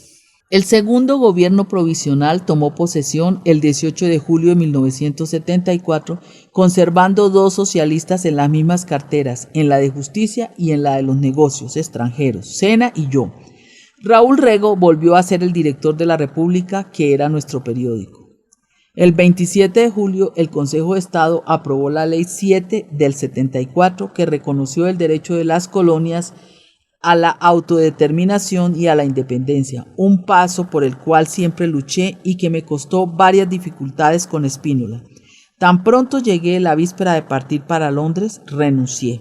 El segundo gobierno provisional tomó posesión el 18 de julio de 1974, conservando 2 socialistas en las mismas carteras, en la de Justicia y en la de los Negocios Extranjeros, Sena y yo. Raúl Rego volvió a ser el director de La República, que era nuestro periódico. El 27 de julio, el Consejo de Estado aprobó la Ley 7 del 74, que reconoció el derecho de las colonias a la autodeterminación y a la independencia, un paso por el cual siempre luché y que me costó varias dificultades con Spínola. Tan pronto llegué la víspera de partir para Londres, renuncié.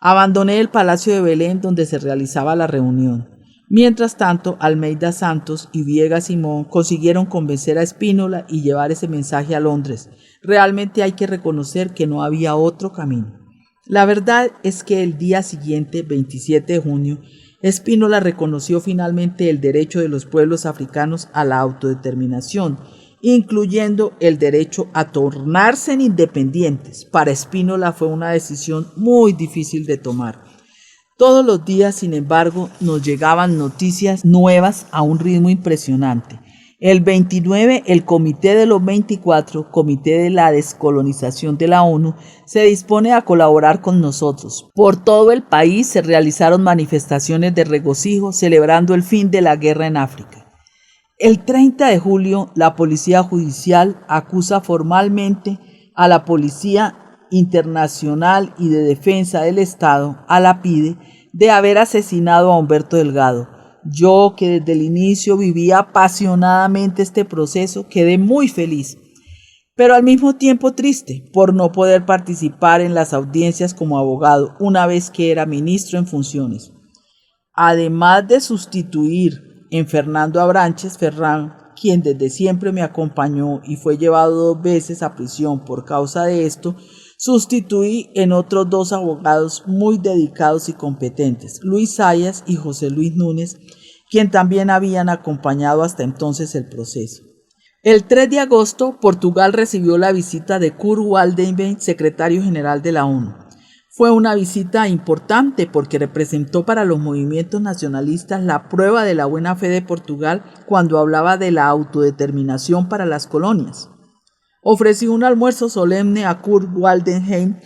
Abandoné el Palacio de Belén donde se realizaba la reunión. Mientras tanto, Almeida Santos y Viegas Simón consiguieron convencer a Spínola y llevar ese mensaje a Londres. Realmente hay que reconocer que no había otro camino. La verdad es que el día siguiente, 27 de junio, Spínola reconoció finalmente el derecho de los pueblos africanos a la autodeterminación, incluyendo el derecho a tornarse independientes. Para Spínola fue una decisión muy difícil de tomar. Todos los días, sin embargo, nos llegaban noticias nuevas a un ritmo impresionante. El 29, el Comité de los 24, Comité de la Descolonización de la ONU, se dispone a colaborar con nosotros. Por todo el país se realizaron manifestaciones de regocijo celebrando el fin de la guerra en África. El 30 de julio, la Policía Judicial acusa formalmente a la Policía Internacional y de Defensa del Estado, a la PIDE, de haber asesinado a Humberto Delgado. Yo, que desde el inicio vivía apasionadamente este proceso, quedé muy feliz, pero al mismo tiempo triste por no poder participar en las audiencias como abogado una vez que era ministro en funciones. Además de sustituir en Fernando Abranches Ferrán, quien desde siempre me acompañó y fue llevado 2 veces a prisión por causa de esto, sustituí en otros 2 abogados muy dedicados y competentes, Luis Zayas y José Luis Núñez, quien también habían acompañado hasta entonces el proceso. El 3 de agosto, Portugal recibió la visita de Kurt Waldheim, secretario general de la ONU. Fue una visita importante porque representó para los movimientos nacionalistas la prueba de la buena fe de Portugal cuando hablaba de la autodeterminación para las colonias. Ofrecí un almuerzo solemne a Kurt Waldheim,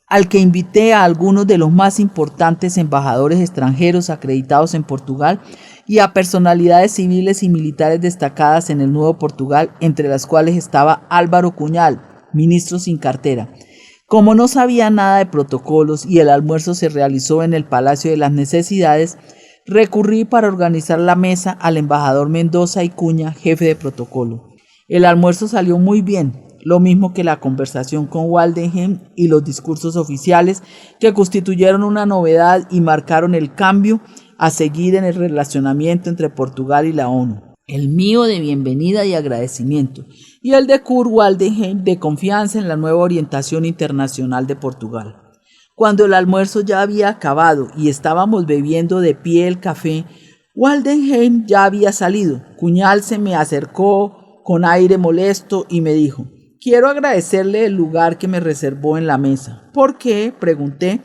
al que invité a algunos de los más importantes embajadores extranjeros acreditados en Portugal y a personalidades civiles y militares destacadas en el Nuevo Portugal, entre las cuales estaba Álvaro Cunhal, ministro sin cartera. Como no sabía nada de protocolos y el almuerzo se realizó en el Palacio de las Necesidades, recurrí para organizar la mesa al embajador Mendoza y Cuña, jefe de protocolo. El almuerzo salió muy bien, lo mismo que la conversación con Waldheim y los discursos oficiales que constituyeron una novedad y marcaron el cambio a seguir en el relacionamiento entre Portugal y la ONU. El mío de bienvenida y agradecimiento, y el de Kurt Waldheim de confianza en la nueva orientación internacional de Portugal. Cuando el almuerzo ya había acabado y estábamos bebiendo de pie el café, Waldheim ya había salido. Cunhal se me acercó con aire molesto y me dijo: «Quiero agradecerle el lugar que me reservó en la mesa». «¿Por qué?», pregunté.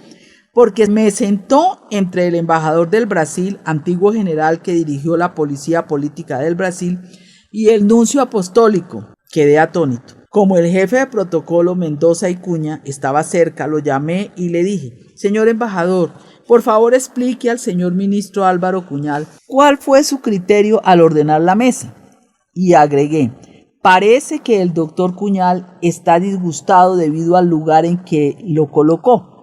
«Porque me sentó entre el embajador del Brasil, antiguo general que dirigió la policía política del Brasil, y el nuncio apostólico». Quedé atónito. Como el jefe de protocolo Mendoza y Cuña estaba cerca, lo llamé y le dije: «Señor embajador, por favor explique al señor ministro Álvaro Cunhal cuál fue su criterio al ordenar la mesa». Y agregué: «Parece que el doctor Cunhal está disgustado debido al lugar en que lo colocó».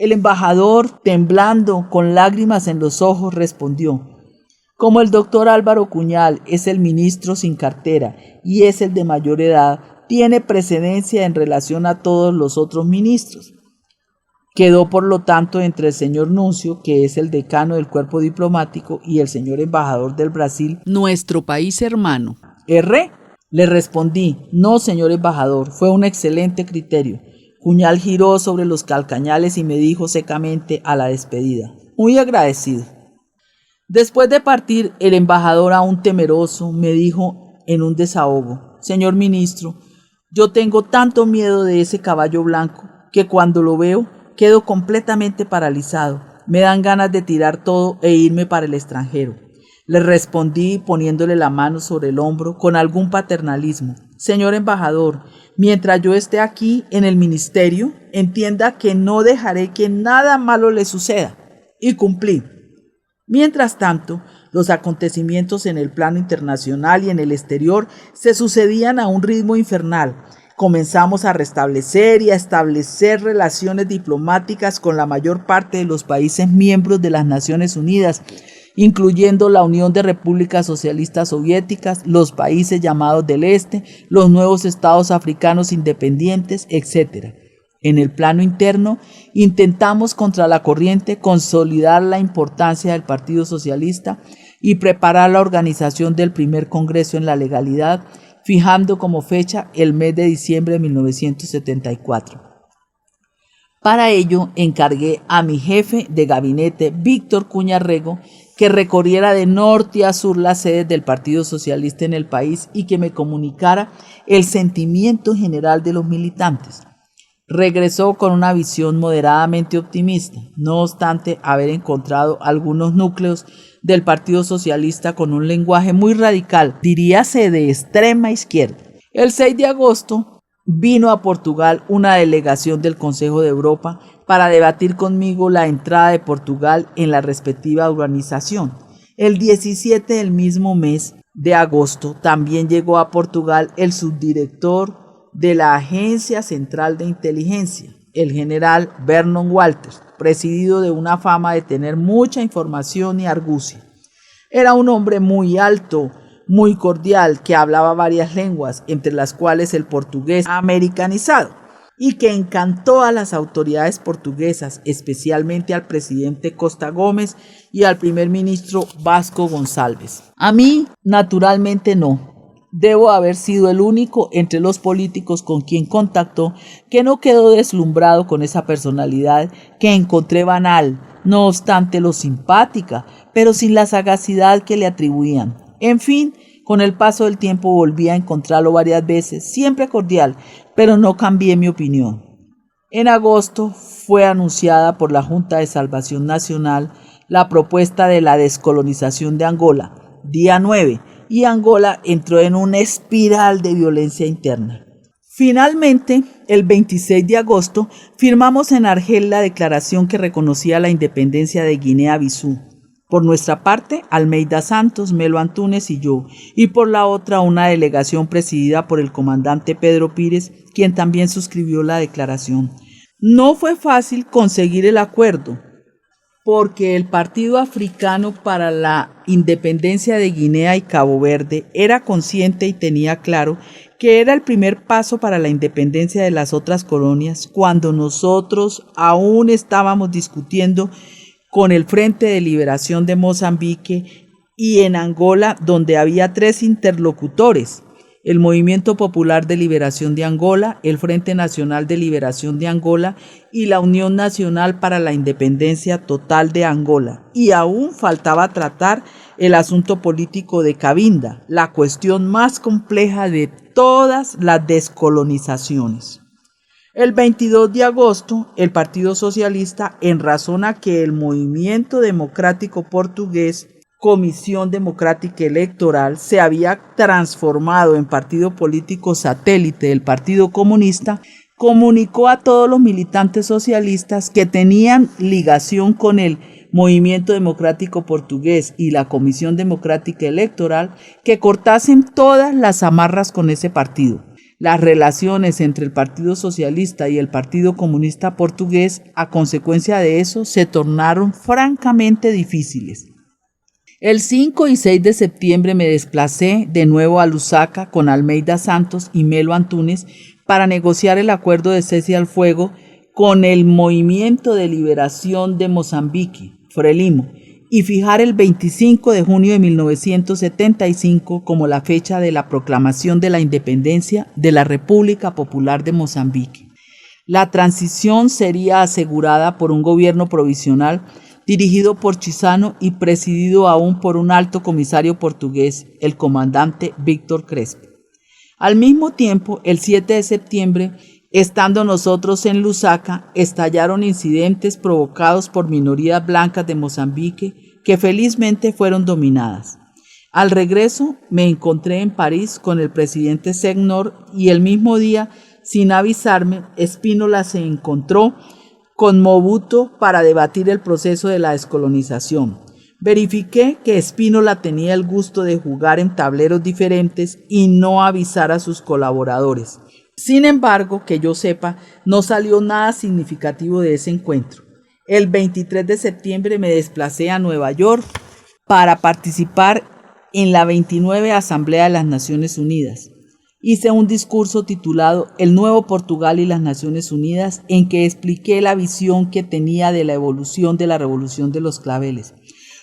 El embajador, temblando, con lágrimas en los ojos, respondió: «Como el doctor Álvaro Cunhal es el ministro sin cartera y es el de mayor edad, tiene precedencia en relación a todos los otros ministros. Quedó por lo tanto entre el señor nuncio, que es el decano del cuerpo diplomático, y el señor embajador del Brasil, nuestro país hermano». «¿Erré?», le respondí. «No, señor embajador, fue un excelente criterio». Cunhal giró sobre los calcañales y me dijo secamente a la despedida: «Muy agradecido». Después de partir, el embajador, aún temeroso, me dijo en un desahogo: «Señor ministro, yo tengo tanto miedo de ese caballo blanco que cuando lo veo quedo completamente paralizado. Me dan ganas de tirar todo e irme para el extranjero. Le respondí poniéndole la mano sobre el hombro con algún paternalismo. Señor embajador, mientras yo esté aquí en el ministerio, entienda que no dejaré que nada malo le suceda. Y cumplí. Mientras tanto, los acontecimientos en el plano internacional y en el exterior se sucedían a un ritmo infernal. Comenzamos a restablecer y a establecer relaciones diplomáticas con la mayor parte de los países miembros de las Naciones Unidas, incluyendo la Unión de Repúblicas Socialistas Soviéticas, los países llamados del Este, los nuevos estados africanos independientes, etc. En el plano interno, intentamos contra la corriente consolidar la importancia del Partido Socialista y preparar la organización del primer Congreso en la legalidad, fijando como fecha el mes de diciembre de 1974. Para ello, encargué a mi jefe de gabinete, Víctor Cuña Rego, que recorriera de norte a sur las sedes del Partido Socialista en el país y que me comunicara el sentimiento general de los militantes. Regresó con una visión moderadamente optimista, no obstante haber encontrado algunos núcleos del Partido Socialista con un lenguaje muy radical, diríase de extrema izquierda. El 6 de agosto vino a Portugal una delegación del Consejo de Europa para debatir conmigo la entrada de Portugal en la respectiva organización. El 17 del mismo mes de agosto también llegó a Portugal el subdirector de la Agencia Central de Inteligencia, el general Vernon Walters, presidido de una fama de tener mucha información y argucia. Era un hombre muy alto, muy cordial, que hablaba varias lenguas, entre las cuales el portugués americanizado, y que encantó a las autoridades portuguesas, especialmente al presidente Costa Gómez y al primer ministro Vasco Gonçalves. A mí, naturalmente, no. Debo haber sido el único entre los políticos con quien contactó que no quedó deslumbrado con esa personalidad que encontré banal, no obstante lo simpática, pero sin la sagacidad que le atribuían. En fin, con el paso del tiempo volví a encontrarlo varias veces, siempre cordial, pero no cambié mi opinión. En agosto fue anunciada por la Junta de Salvación Nacional la propuesta de la descolonización de Angola, día 9, y Angola entró en una espiral de violencia interna. Finalmente, el 26 de agosto, firmamos en Argel la declaración que reconocía la independencia de Guinea-Bissau. Por nuestra parte, Almeida Santos, Melo Antúnez y yo, y por la otra una delegación presidida por el comandante Pedro Pires, quien también suscribió la declaración. No fue fácil conseguir el acuerdo, porque el Partido Africano para la Independencia de Guinea y Cabo Verde era consciente y tenía claro que era el primer paso para la independencia de las otras colonias, cuando nosotros aún estábamos discutiendo con el Frente de Liberación de Mozambique y en Angola, donde había 3 interlocutores: el Movimiento Popular de Liberación de Angola, el Frente Nacional de Liberación de Angola y la Unión Nacional para la Independencia Total de Angola. Y aún faltaba tratar el asunto político de Cabinda, la cuestión más compleja de todas las descolonizaciones. El 22 de agosto, el Partido Socialista, en razón a que el Movimiento Democrático Portugués, Comisión Democrática Electoral, se había transformado en partido político satélite del Partido Comunista, comunicó a todos los militantes socialistas que tenían ligación con el Movimiento Democrático Portugués y la Comisión Democrática Electoral que cortasen todas las amarras con ese partido. Las relaciones entre el Partido Socialista y el Partido Comunista Portugués, a consecuencia de eso, se tornaron francamente difíciles. El 5 y 6 de septiembre me desplacé de nuevo a Lusaka con Almeida Santos y Melo Antúnez para negociar el acuerdo de cese al fuego con el Movimiento de Liberación de Mozambique, Frelimo, y fijar el 25 de junio de 1975 como la fecha de la proclamación de la independencia de la República Popular de Mozambique. La transición sería asegurada por un gobierno provisional dirigido por Chissano y presidido aún por un alto comisario portugués, el comandante Víctor Crespo. Al mismo tiempo, el 7 de septiembre, estando nosotros en Lusaka, estallaron incidentes provocados por minorías blancas de Mozambique que felizmente fueron dominadas. Al regreso me encontré en París con el presidente Senghor y el mismo día, sin avisarme, Spínola se encontró con Mobutu para debatir el proceso de la descolonización. Verifiqué que Spínola tenía el gusto de jugar en tableros diferentes y no avisar a sus colaboradores. Sin embargo, que yo sepa, no salió nada significativo de ese encuentro. El 23 de septiembre me desplacé a Nueva York para participar en la 29 Asamblea de las Naciones Unidas. Hice un discurso titulado El Nuevo Portugal y las Naciones Unidas, en que expliqué la visión que tenía de la evolución de la Revolución de los Claveles.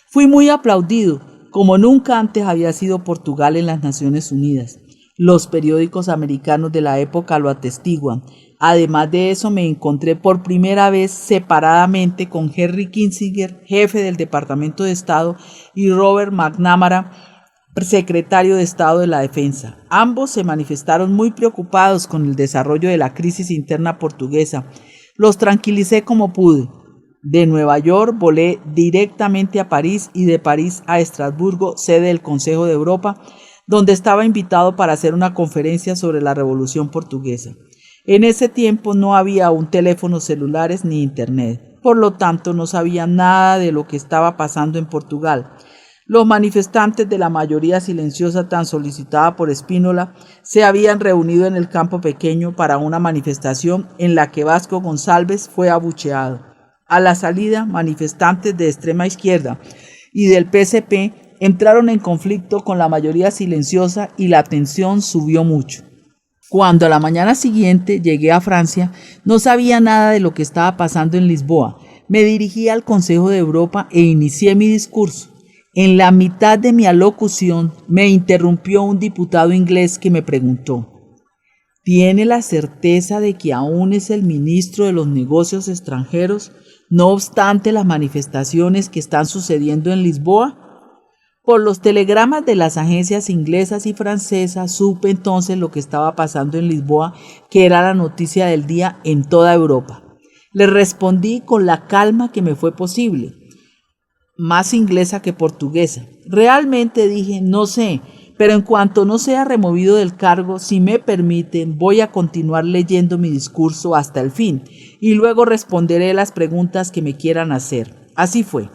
Fui muy aplaudido, como nunca antes había sido Portugal en las Naciones Unidas. Los periódicos americanos de la época lo atestiguan. Además de eso, me encontré por primera vez separadamente con Henry Kissinger, jefe del Departamento de Estado, y Robert McNamara, secretario de Estado de la Defensa. Ambos se manifestaron muy preocupados con el desarrollo de la crisis interna portuguesa. Los tranquilicé como pude. De Nueva York volé directamente a París y de París a Estrasburgo, sede del Consejo de Europa, donde estaba invitado para hacer una conferencia sobre la Revolución Portuguesa. En ese tiempo no había aún teléfonos celulares ni internet, por lo tanto no sabía nada de lo que estaba pasando en Portugal. Los manifestantes de la mayoría silenciosa tan solicitada por Spínola se habían reunido en el Campo Pequeño para una manifestación en la que Vasco Gonçalves fue abucheado. A la salida, manifestantes de extrema izquierda y del PSP entraron en conflicto con la mayoría silenciosa y la tensión subió mucho. Cuando a la mañana siguiente llegué a Francia, no sabía nada de lo que estaba pasando en Lisboa. Me dirigí al Consejo de Europa e inicié mi discurso. En la mitad de mi alocución me interrumpió un diputado inglés que me preguntó: ¿tiene la certeza de que aún es el ministro de los Negocios Extranjeros, no obstante las manifestaciones que están sucediendo en Lisboa? Por los telegramas de las agencias inglesas y francesas supe entonces lo que estaba pasando en Lisboa, que era la noticia del día en toda Europa. Le respondí con la calma que me fue posible, más inglesa que portuguesa. Realmente dije, no sé, pero en cuanto no sea removido del cargo, si me permiten, voy a continuar leyendo mi discurso hasta el fin y luego responderé las preguntas que me quieran hacer. Así fue.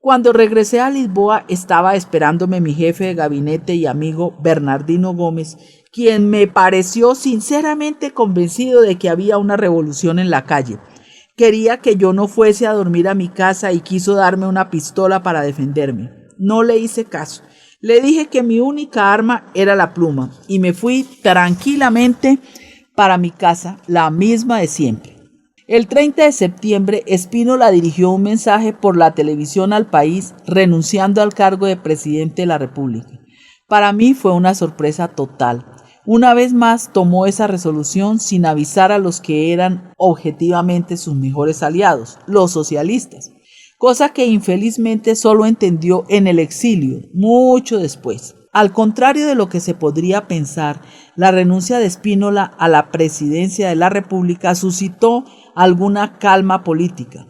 Cuando regresé a Lisboa, estaba esperándome mi jefe de gabinete y amigo Bernardino Gómez, quien me pareció sinceramente convencido de que había una revolución en la calle. Quería que yo no fuese a dormir a mi casa y quiso darme una pistola para defenderme. No le hice caso. Le dije que mi única arma era la pluma y me fui tranquilamente para mi casa, la misma de siempre. El 30 de septiembre, Spínola dirigió un mensaje por la televisión al país renunciando al cargo de presidente de la República. Para mí fue una sorpresa total. Una vez más tomó esa resolución sin avisar a los que eran objetivamente sus mejores aliados, los socialistas, cosa que infelizmente solo entendió en el exilio, mucho después. Al contrario de lo que se podría pensar, la renuncia de Spínola a la presidencia de la República suscitó alguna calma política,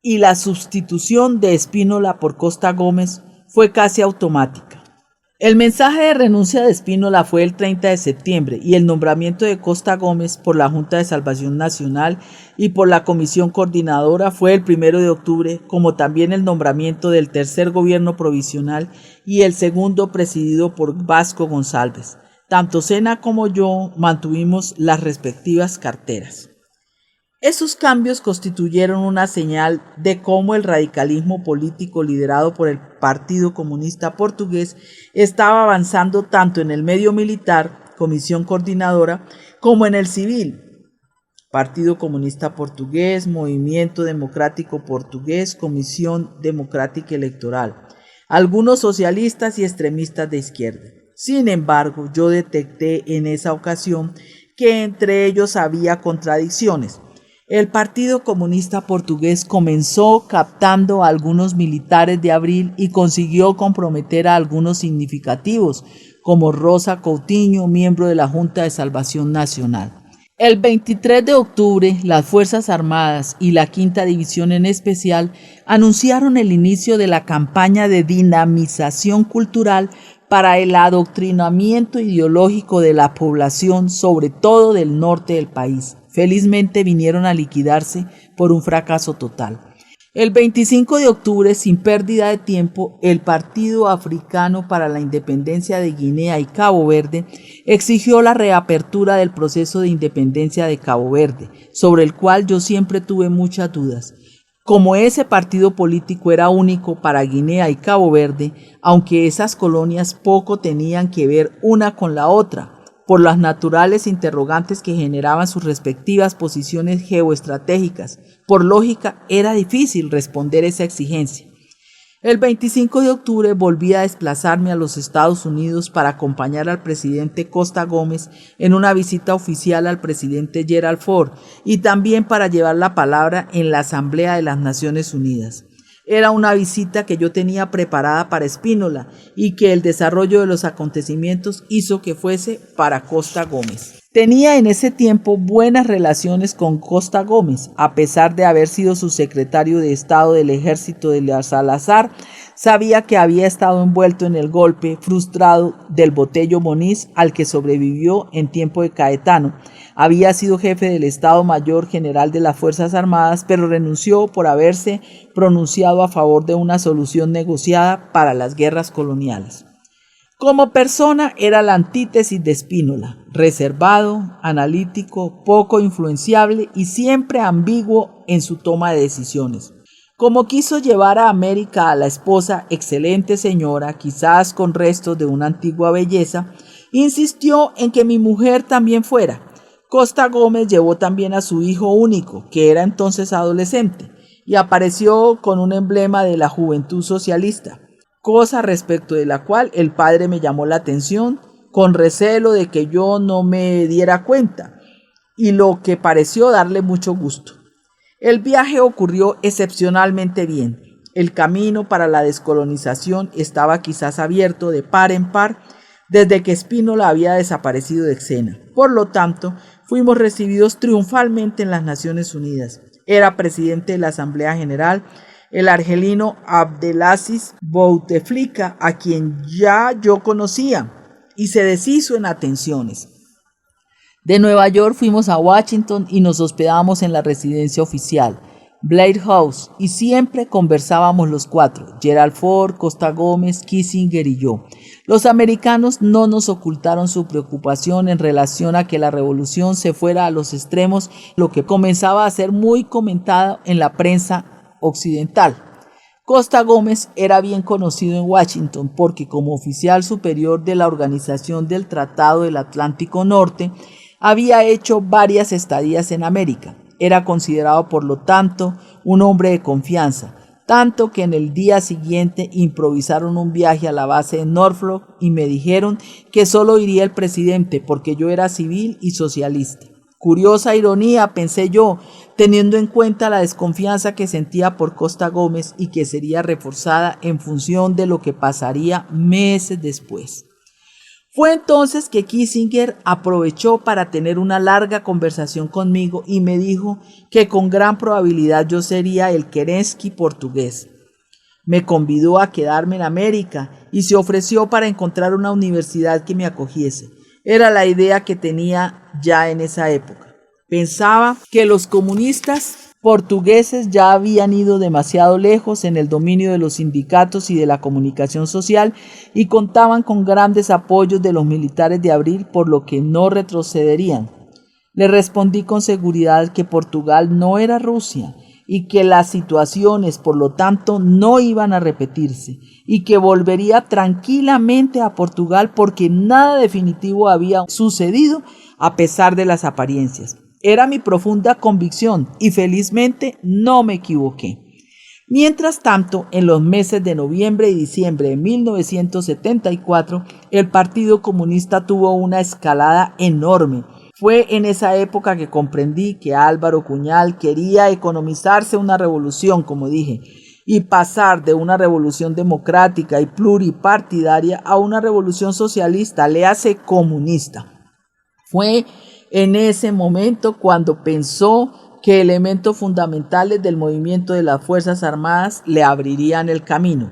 y la sustitución de Spínola por Costa Gómez fue casi automática. El mensaje de renuncia de Spínola fue el 30 de septiembre y el nombramiento de Costa Gómez por la Junta de Salvación Nacional y por la Comisión Coordinadora fue el 1 de octubre, como también el nombramiento del tercer gobierno provisional y el segundo presidido por Vasco Gonçalves. Tanto Sena como yo mantuvimos las respectivas carteras. Esos cambios constituyeron una señal de cómo el radicalismo político liderado por el Partido Comunista Portugués estaba avanzando tanto en el medio militar, Comisión Coordinadora, como en el civil, Partido Comunista Portugués, Movimiento Democrático Portugués, Comisión Democrática Electoral, algunos socialistas y extremistas de izquierda. Sin embargo, yo detecté en esa ocasión que entre ellos había contradicciones. El Partido Comunista Portugués comenzó captando a algunos militares de Abril y consiguió comprometer a algunos significativos, como Rosa Coutinho, miembro de la Junta de Salvación Nacional. El 23 de octubre, las Fuerzas Armadas y la Quinta División en especial anunciaron el inicio de la campaña de dinamización cultural para el adoctrinamiento ideológico de la población, sobre todo del norte del país. Felizmente vinieron a liquidarse por un fracaso total. El 25 de octubre, sin pérdida de tiempo, el Partido Africano para la Independencia de Guinea y Cabo Verde exigió la reapertura del proceso de independencia de Cabo Verde, sobre el cual yo siempre tuve muchas dudas. Como ese partido político era único para Guinea y Cabo Verde, aunque esas colonias poco tenían que ver una con la otra, por las naturales interrogantes que generaban sus respectivas posiciones geoestratégicas. Por lógica, era difícil responder esa exigencia. El 25 de octubre volví a desplazarme a los Estados Unidos para acompañar al presidente Costa Gómez en una visita oficial al presidente Gerald Ford y también para llevar la palabra en la Asamblea de las Naciones Unidas. Era una visita que yo tenía preparada para Spínola y que el desarrollo de los acontecimientos hizo que fuese para Costa Gómez. Tenía en ese tiempo buenas relaciones con Costa Gómez, a pesar de haber sido su secretario de Estado del Ejército de Salazar. Sabía que había estado envuelto en el golpe frustrado del Botello Moniz, al que sobrevivió en tiempo de Caetano. Había sido jefe del Estado Mayor General de las Fuerzas Armadas, pero renunció por haberse pronunciado a favor de una solución negociada para las guerras coloniales. Como persona era la antítesis de Spínola, reservado, analítico, poco influenciable y siempre ambiguo en su toma de decisiones. Como quiso llevar a América a la esposa, excelente señora, quizás con restos de una antigua belleza, insistió en que mi mujer también fuera. Costa Gómez llevó también a su hijo único, que era entonces adolescente, y apareció con un emblema de la Juventud Socialista, cosa respecto de la cual el padre me llamó la atención, con recelo de que yo no me diera cuenta, y lo que pareció darle mucho gusto. El viaje ocurrió excepcionalmente bien. El camino para la descolonización estaba quizás abierto de par en par desde que Spínola había desaparecido de escena. Por lo tanto, fuimos recibidos triunfalmente en las Naciones Unidas. Era presidente de la Asamblea General el argelino Abdelaziz Bouteflika, a quien ya yo conocía, y se deshizo en atenciones. De Nueva York fuimos a Washington y nos hospedamos en la residencia oficial, Blair House, y siempre conversábamos los cuatro, Gerald Ford, Costa Gómez, Kissinger y yo. Los americanos no nos ocultaron su preocupación en relación a que la revolución se fuera a los extremos, lo que comenzaba a ser muy comentado en la prensa occidental. Costa Gómez era bien conocido en Washington porque como oficial superior de la Organización del Tratado del Atlántico Norte había hecho varias estadías en América. Era considerado por lo tanto un hombre de confianza, tanto que en el día siguiente improvisaron un viaje a la base de Norfolk y me dijeron que solo iría el presidente porque yo era civil y socialista. Curiosa ironía, pensé yo, teniendo en cuenta la desconfianza que sentía por Costa Gómez y que sería reforzada en función de lo que pasaría meses después. Fue entonces que Kissinger aprovechó para tener una larga conversación conmigo y me dijo que con gran probabilidad yo sería el Kerensky portugués. Me convidó a quedarme en América y se ofreció para encontrar una universidad que me acogiese. Era la idea que tenía ya en esa época. Pensaba que los comunistas portugueses ya habían ido demasiado lejos en el dominio de los sindicatos y de la comunicación social y contaban con grandes apoyos de los militares de Abril, por lo que no retrocederían. Le respondí con seguridad que Portugal no era Rusia y que las situaciones, por lo tanto, no iban a repetirse y que volvería tranquilamente a Portugal porque nada definitivo había sucedido a pesar de las apariencias. Era mi profunda convicción y felizmente no me equivoqué. Mientras tanto, en los meses de noviembre y diciembre de 1974, el Partido Comunista tuvo una escalada enorme. Fue en esa época que comprendí que Álvaro Cuñal quería economizarse una revolución, como dije, y pasar de una revolución democrática y pluripartidaria a una revolución socialista, léase comunista. Fue en ese momento cuando pensó que elementos fundamentales del movimiento de las Fuerzas Armadas le abrirían el camino.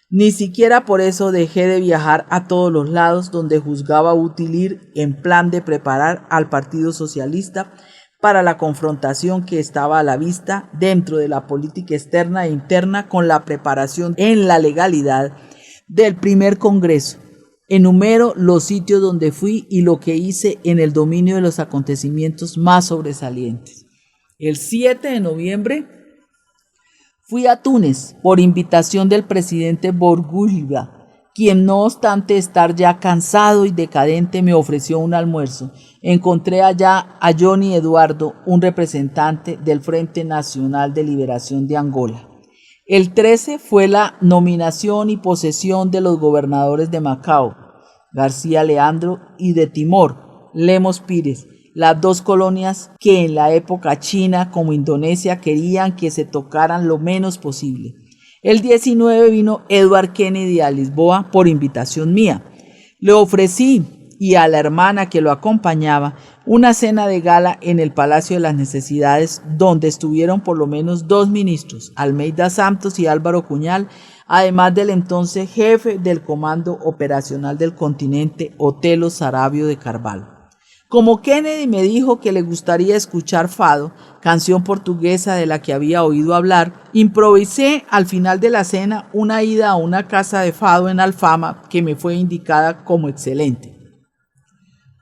Ni siquiera por eso dejé de viajar a todos los lados donde juzgaba útil ir en plan de preparar al Partido Socialista para la confrontación que estaba a la vista dentro de la política externa e interna con la preparación en la legalidad del primer Congreso. Enumero los sitios donde fui y lo que hice en el dominio de los acontecimientos más sobresalientes. El 7 de noviembre fui a Túnez por invitación del presidente Bourguiba, quien no obstante estar ya cansado y decadente me ofreció un almuerzo. Encontré allá a Johnny Eduardo, un representante del Frente Nacional de Liberación de Angola. El 13 fue la nominación y posesión de los gobernadores de Macao, García Leandro, y de Timor, Lemos Pires, las dos colonias que en la época China como Indonesia querían que se tocaran lo menos posible. El 19 vino Edward Kennedy a Lisboa por invitación mía. Le ofrecí, y a la hermana que lo acompañaba, una cena de gala en el Palacio de las Necesidades, donde estuvieron por lo menos 2 ministros, Almeida Santos y Álvaro Cuñal, además del entonces jefe del Comando Operacional del Continente, Otelo Saravio de Carvalho. Como Kennedy me dijo que le gustaría escuchar fado, canción portuguesa de la que había oído hablar, improvisé al final de la cena una ida a una casa de fado en Alfama que me fue indicada como excelente.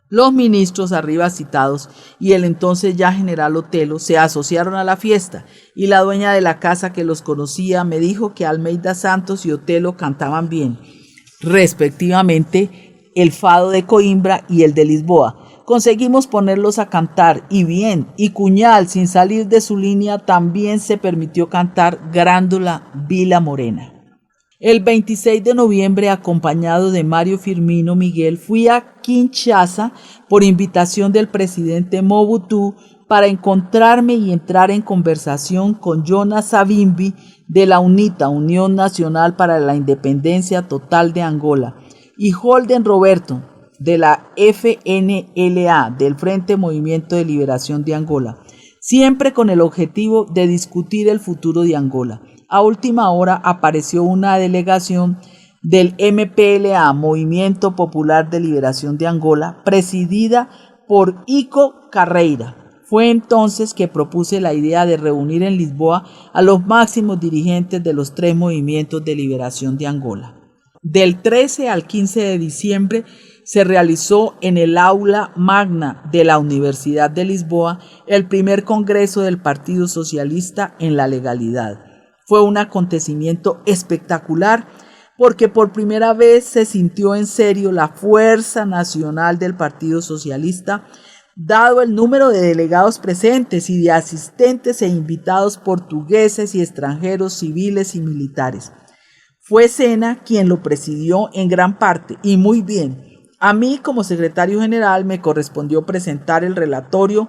Los ministros arriba citados y el entonces ya general Otelo se asociaron a la fiesta y la dueña de la casa que los conocía me dijo que Almeida Santos y Otelo cantaban bien, respectivamente el fado de Coimbra y el de Lisboa. Conseguimos ponerlos a cantar y bien, y Cuñal, sin salir de su línea, también se permitió cantar Grándola Vila Morena. El 26 de noviembre, acompañado de Mario Firmino Miguel, fui a Kinshasa por invitación del presidente Mobutu para encontrarme y entrar en conversación con Jonas Savimbi de la UNITA, Unión Nacional para la Independencia Total de Angola, y Holden Roberto, de la FNLA, del Frente Movimiento de Liberación de Angola, siempre con el objetivo de discutir el futuro de Angola. A última hora apareció una delegación del MPLA, Movimiento Popular de Liberación de Angola, presidida por Ico Carreira. Fue entonces que propuse la idea de reunir en Lisboa a los máximos dirigentes de los 3 movimientos de liberación de Angola. Del 13 al 15 de diciembre se realizó en el aula magna de la Universidad de Lisboa el primer congreso del Partido Socialista en la legalidad. Fue un acontecimiento espectacular porque por primera vez se sintió en serio la fuerza nacional del Partido Socialista, dado el número de delegados presentes y de asistentes e invitados portugueses y extranjeros civiles y militares. Fue Sena quien lo presidió en gran parte y muy bien. A mí, como secretario general, me correspondió presentar el relatorio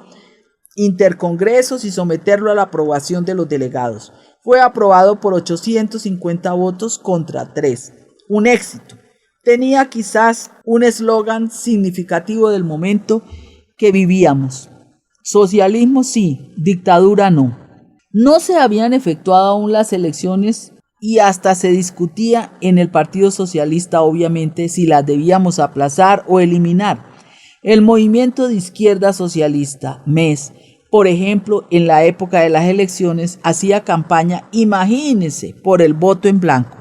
intercongresos y someterlo a la aprobación de los delegados. Fue aprobado por 850 votos contra 3. Un éxito. Tenía quizás un eslogan significativo del momento que vivíamos. Socialismo sí, dictadura no. No se habían efectuado aún las elecciones y hasta se discutía en el Partido Socialista, obviamente, si las debíamos aplazar o eliminar. El movimiento de izquierda socialista, MES, por ejemplo, en la época de las elecciones, hacía campaña, imagínense, por el voto en blanco.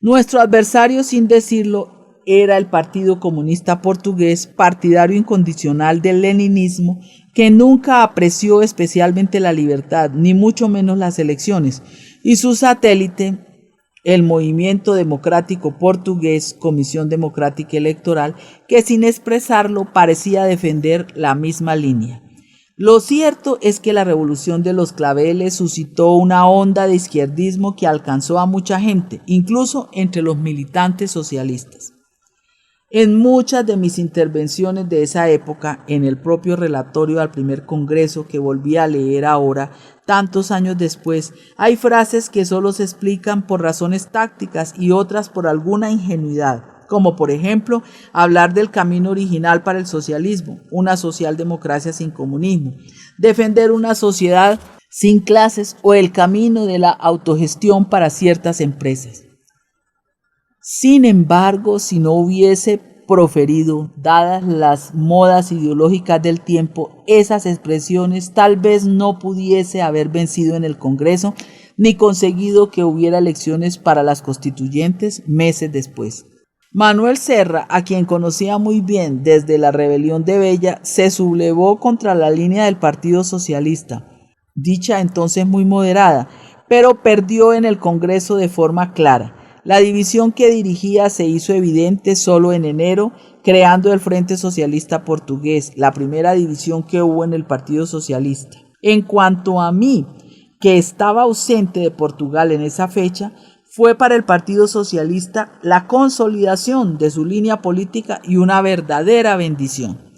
Nuestro adversario, sin decirlo, era el Partido Comunista Portugués, partidario incondicional del leninismo, que nunca apreció especialmente la libertad, ni mucho menos las elecciones, y su satélite, el Movimiento Democrático Portugués, Comisión Democrática Electoral, que sin expresarlo parecía defender la misma línea. Lo cierto es que la revolución de los claveles suscitó una onda de izquierdismo que alcanzó a mucha gente, incluso entre los militantes socialistas. En muchas de mis intervenciones de esa época, en el propio relatorio al primer congreso que volví a leer ahora, tantos años después, hay frases que solo se explican por razones tácticas y otras por alguna ingenuidad. como por ejemplo hablar del camino original para el socialismo, una socialdemocracia sin comunismo, defender una sociedad sin clases o el camino de la autogestión para ciertas empresas. Sin embargo, si no hubiese proferido, dadas las modas ideológicas del tiempo, esas expresiones tal vez no pudiese haber vencido en el Congreso ni conseguido que hubiera elecciones para las constituyentes meses después. Manuel Serra, a quien conocía muy bien desde la rebelión de Bella, se sublevó contra la línea del Partido Socialista, dicha entonces muy moderada, pero perdió en el Congreso de forma clara. La división que dirigía se hizo evidente solo en enero, creando el Frente Socialista Portugués, la primera división que hubo en el Partido Socialista. En cuanto a mí, que estaba ausente de Portugal en esa fecha, fue para el Partido Socialista la consolidación de su línea política y una verdadera bendición.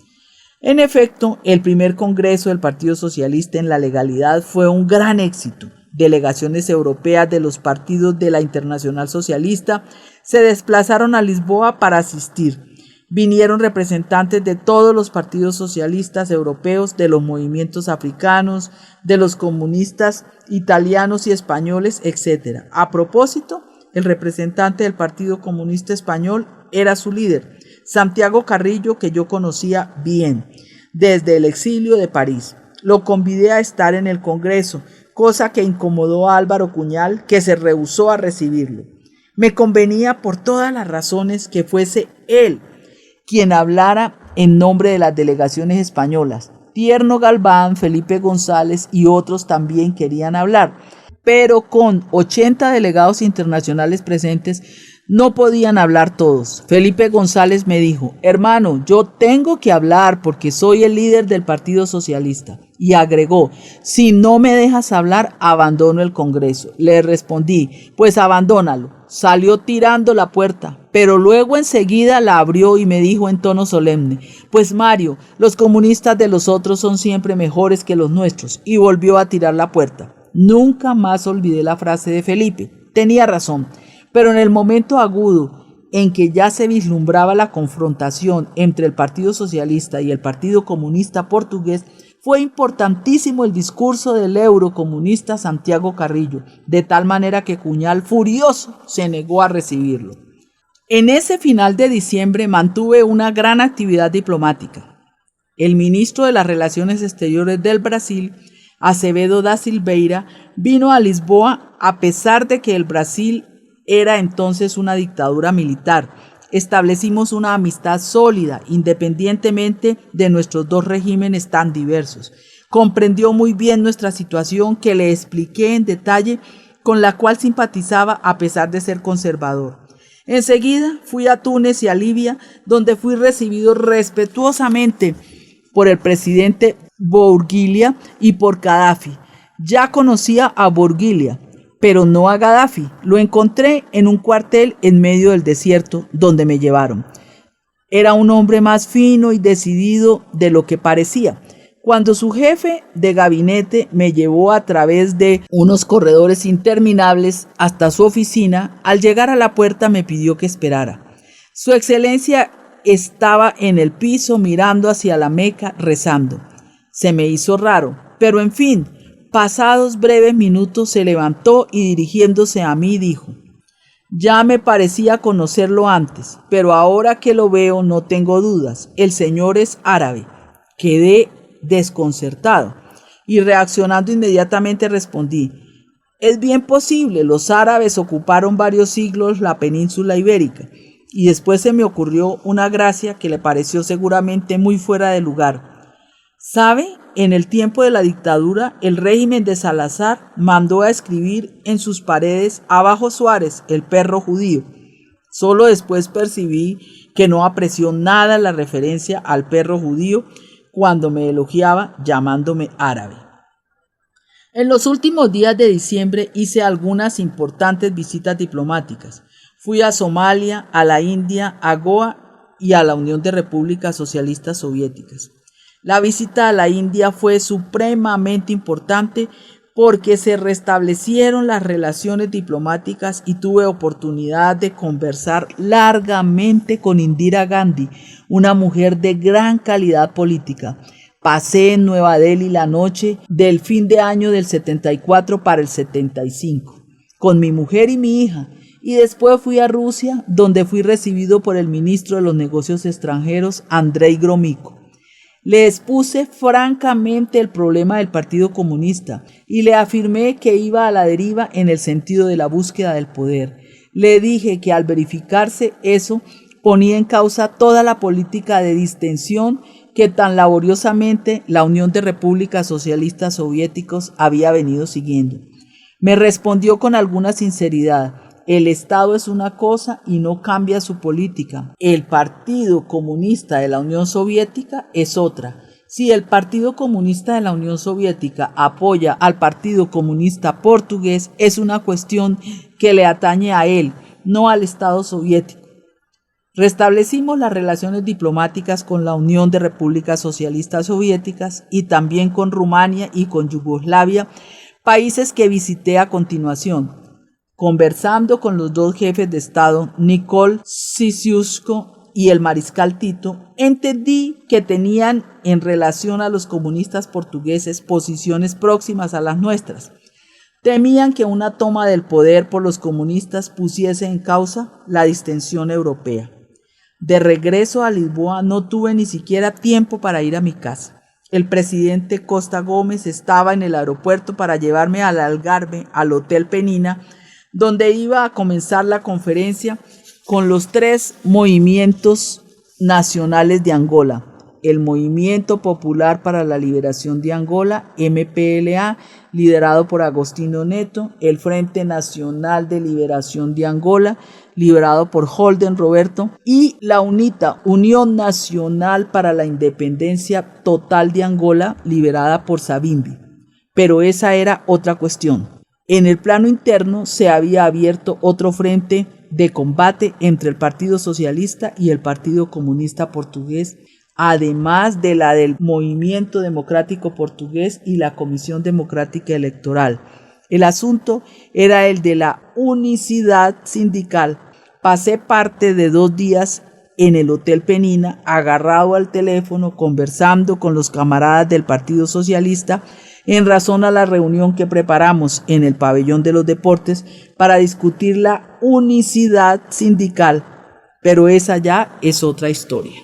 En efecto, el primer congreso del Partido Socialista en la legalidad fue un gran éxito. Delegaciones europeas de los partidos de la Internacional Socialista se desplazaron a Lisboa para asistir. Vinieron representantes de todos los partidos socialistas europeos, de los movimientos africanos, de los comunistas italianos y españoles, etc. A propósito, el representante del Partido Comunista Español era su líder, Santiago Carrillo, que yo conocía bien, desde el exilio de París. Lo convidé a estar en el Congreso, cosa que incomodó a Álvaro Cuñal, que se rehusó a recibirlo. Me convenía por todas las razones que fuese él quien hablara en nombre de las delegaciones españolas. Tierno Galván, Felipe González y otros también querían hablar, pero con 80 delegados internacionales presentes no podían hablar todos. Felipe González me dijo: hermano, yo tengo que hablar porque soy el líder del Partido Socialista. Y agregó: si no me dejas hablar, abandono el Congreso. Le respondí: pues abandónalo. Salió tirando la puerta, pero luego enseguida la abrió y me dijo en tono solemne: pues Mario, los comunistas de los otros son siempre mejores que los nuestros. Y volvió a tirar la puerta. Nunca más olvidé la frase de Felipe. Tenía razón. Pero en el momento agudo en que ya se vislumbraba la confrontación entre el Partido Socialista y el Partido Comunista Portugués, fue importantísimo el discurso del eurocomunista Santiago Carrillo, de tal manera que Cuñal, furioso, se negó a recibirlo. En ese final de diciembre mantuve una gran actividad diplomática. El ministro de las Relaciones Exteriores del Brasil, Acevedo da Silveira, vino a Lisboa a pesar de que el Brasil era entonces una dictadura militar. Establecimos una amistad sólida, independientemente de nuestros dos regímenes tan diversos. Comprendió muy bien nuestra situación, que le expliqué en detalle, con la cual simpatizaba a pesar de ser conservador. Enseguida fui a Túnez y a Libia, donde fui recibido respetuosamente por el presidente Bourguilia y por Gaddafi. Ya conocía a Bourguilia, pero no a Gaddafi. Lo encontré en un cuartel en medio del desierto, donde me llevaron. Era un hombre más fino y decidido de lo que parecía. Cuando su jefe de gabinete me llevó a través de unos corredores interminables hasta su oficina, al llegar a la puerta me pidió que esperara. Su excelencia estaba en el piso mirando hacia la Meca, rezando. Se me hizo raro, pero en fin, pasados breves minutos se levantó y dirigiéndose a mí dijo: ya me parecía conocerlo antes, pero ahora que lo veo no tengo dudas, el señor es árabe. Quedé desconcertado y reaccionando inmediatamente respondí: es bien posible, los árabes ocuparon varios siglos la península ibérica. Y después se me ocurrió una gracia que le pareció seguramente muy fuera de lugar. ¿Sabe? En el tiempo de la dictadura, el régimen de Salazar mandó a escribir en sus paredes: abajo Suárez, el perro judío. Solo después percibí que no apreció nada la referencia al perro judío cuando me elogiaba llamándome árabe. En los últimos días de diciembre hice algunas importantes visitas diplomáticas. Fui a Somalia, a la India, a Goa y a la Unión de Repúblicas Socialistas Soviéticas. La visita a la India fue supremamente importante porque se restablecieron las relaciones diplomáticas y tuve oportunidad de conversar largamente con Indira Gandhi, una mujer de gran calidad política. Pasé en Nueva Delhi la noche del fin de año del 74 para el 75, con mi mujer y mi hija, y después fui a Rusia, donde fui recibido por el ministro de los Negocios Extranjeros, Andrei Gromyko. Le expuse francamente el problema del Partido Comunista y le afirmé que iba a la deriva en el sentido de la búsqueda del poder. Le dije que al verificarse eso ponía en causa toda la política de distensión que tan laboriosamente la Unión de Repúblicas Socialistas Soviéticos había venido siguiendo. Me respondió con alguna sinceridad: el Estado es una cosa y no cambia su política. El Partido Comunista de la Unión Soviética es otra. Si el Partido Comunista de la Unión Soviética apoya al Partido Comunista Portugués, es una cuestión que le atañe a él, no al Estado soviético. Restablecimos las relaciones diplomáticas con la Unión de Repúblicas Socialistas Soviéticas y también con Rumania y con Yugoslavia, países que visité a continuación. Conversando con los dos jefes de Estado, Nicol Sisiusko y el mariscal Tito, entendí que tenían en relación a los comunistas portugueses posiciones próximas a las nuestras. Temían que una toma del poder por los comunistas pusiese en causa la distensión europea. De regreso a Lisboa no tuve ni siquiera tiempo para ir a mi casa. El presidente Costa Gómez estaba en el aeropuerto para llevarme al Algarve, al Hotel Penina, donde iba a comenzar la conferencia con los tres movimientos nacionales de Angola: el Movimiento Popular para la Liberación de Angola, MPLA, liderado por Agostinho Neto; el Frente Nacional de Liberación de Angola, liderado por Holden Roberto; y la UNITA, Unión Nacional para la Independencia Total de Angola, liderada por Savimbi. Pero esa era otra cuestión. En el plano interno se había abierto otro frente de combate entre el Partido Socialista y el Partido Comunista Portugués, además de la del Movimiento Democrático Portugués y la Comisión Democrática Electoral. El asunto era el de la unicidad sindical. Pasé parte de 2 días en el Hotel Penina, agarrado al teléfono, conversando con los camaradas del Partido Socialista en razón a la reunión que preparamos en el Pabellón de los Deportes para discutir la unicidad sindical, pero esa ya es otra historia.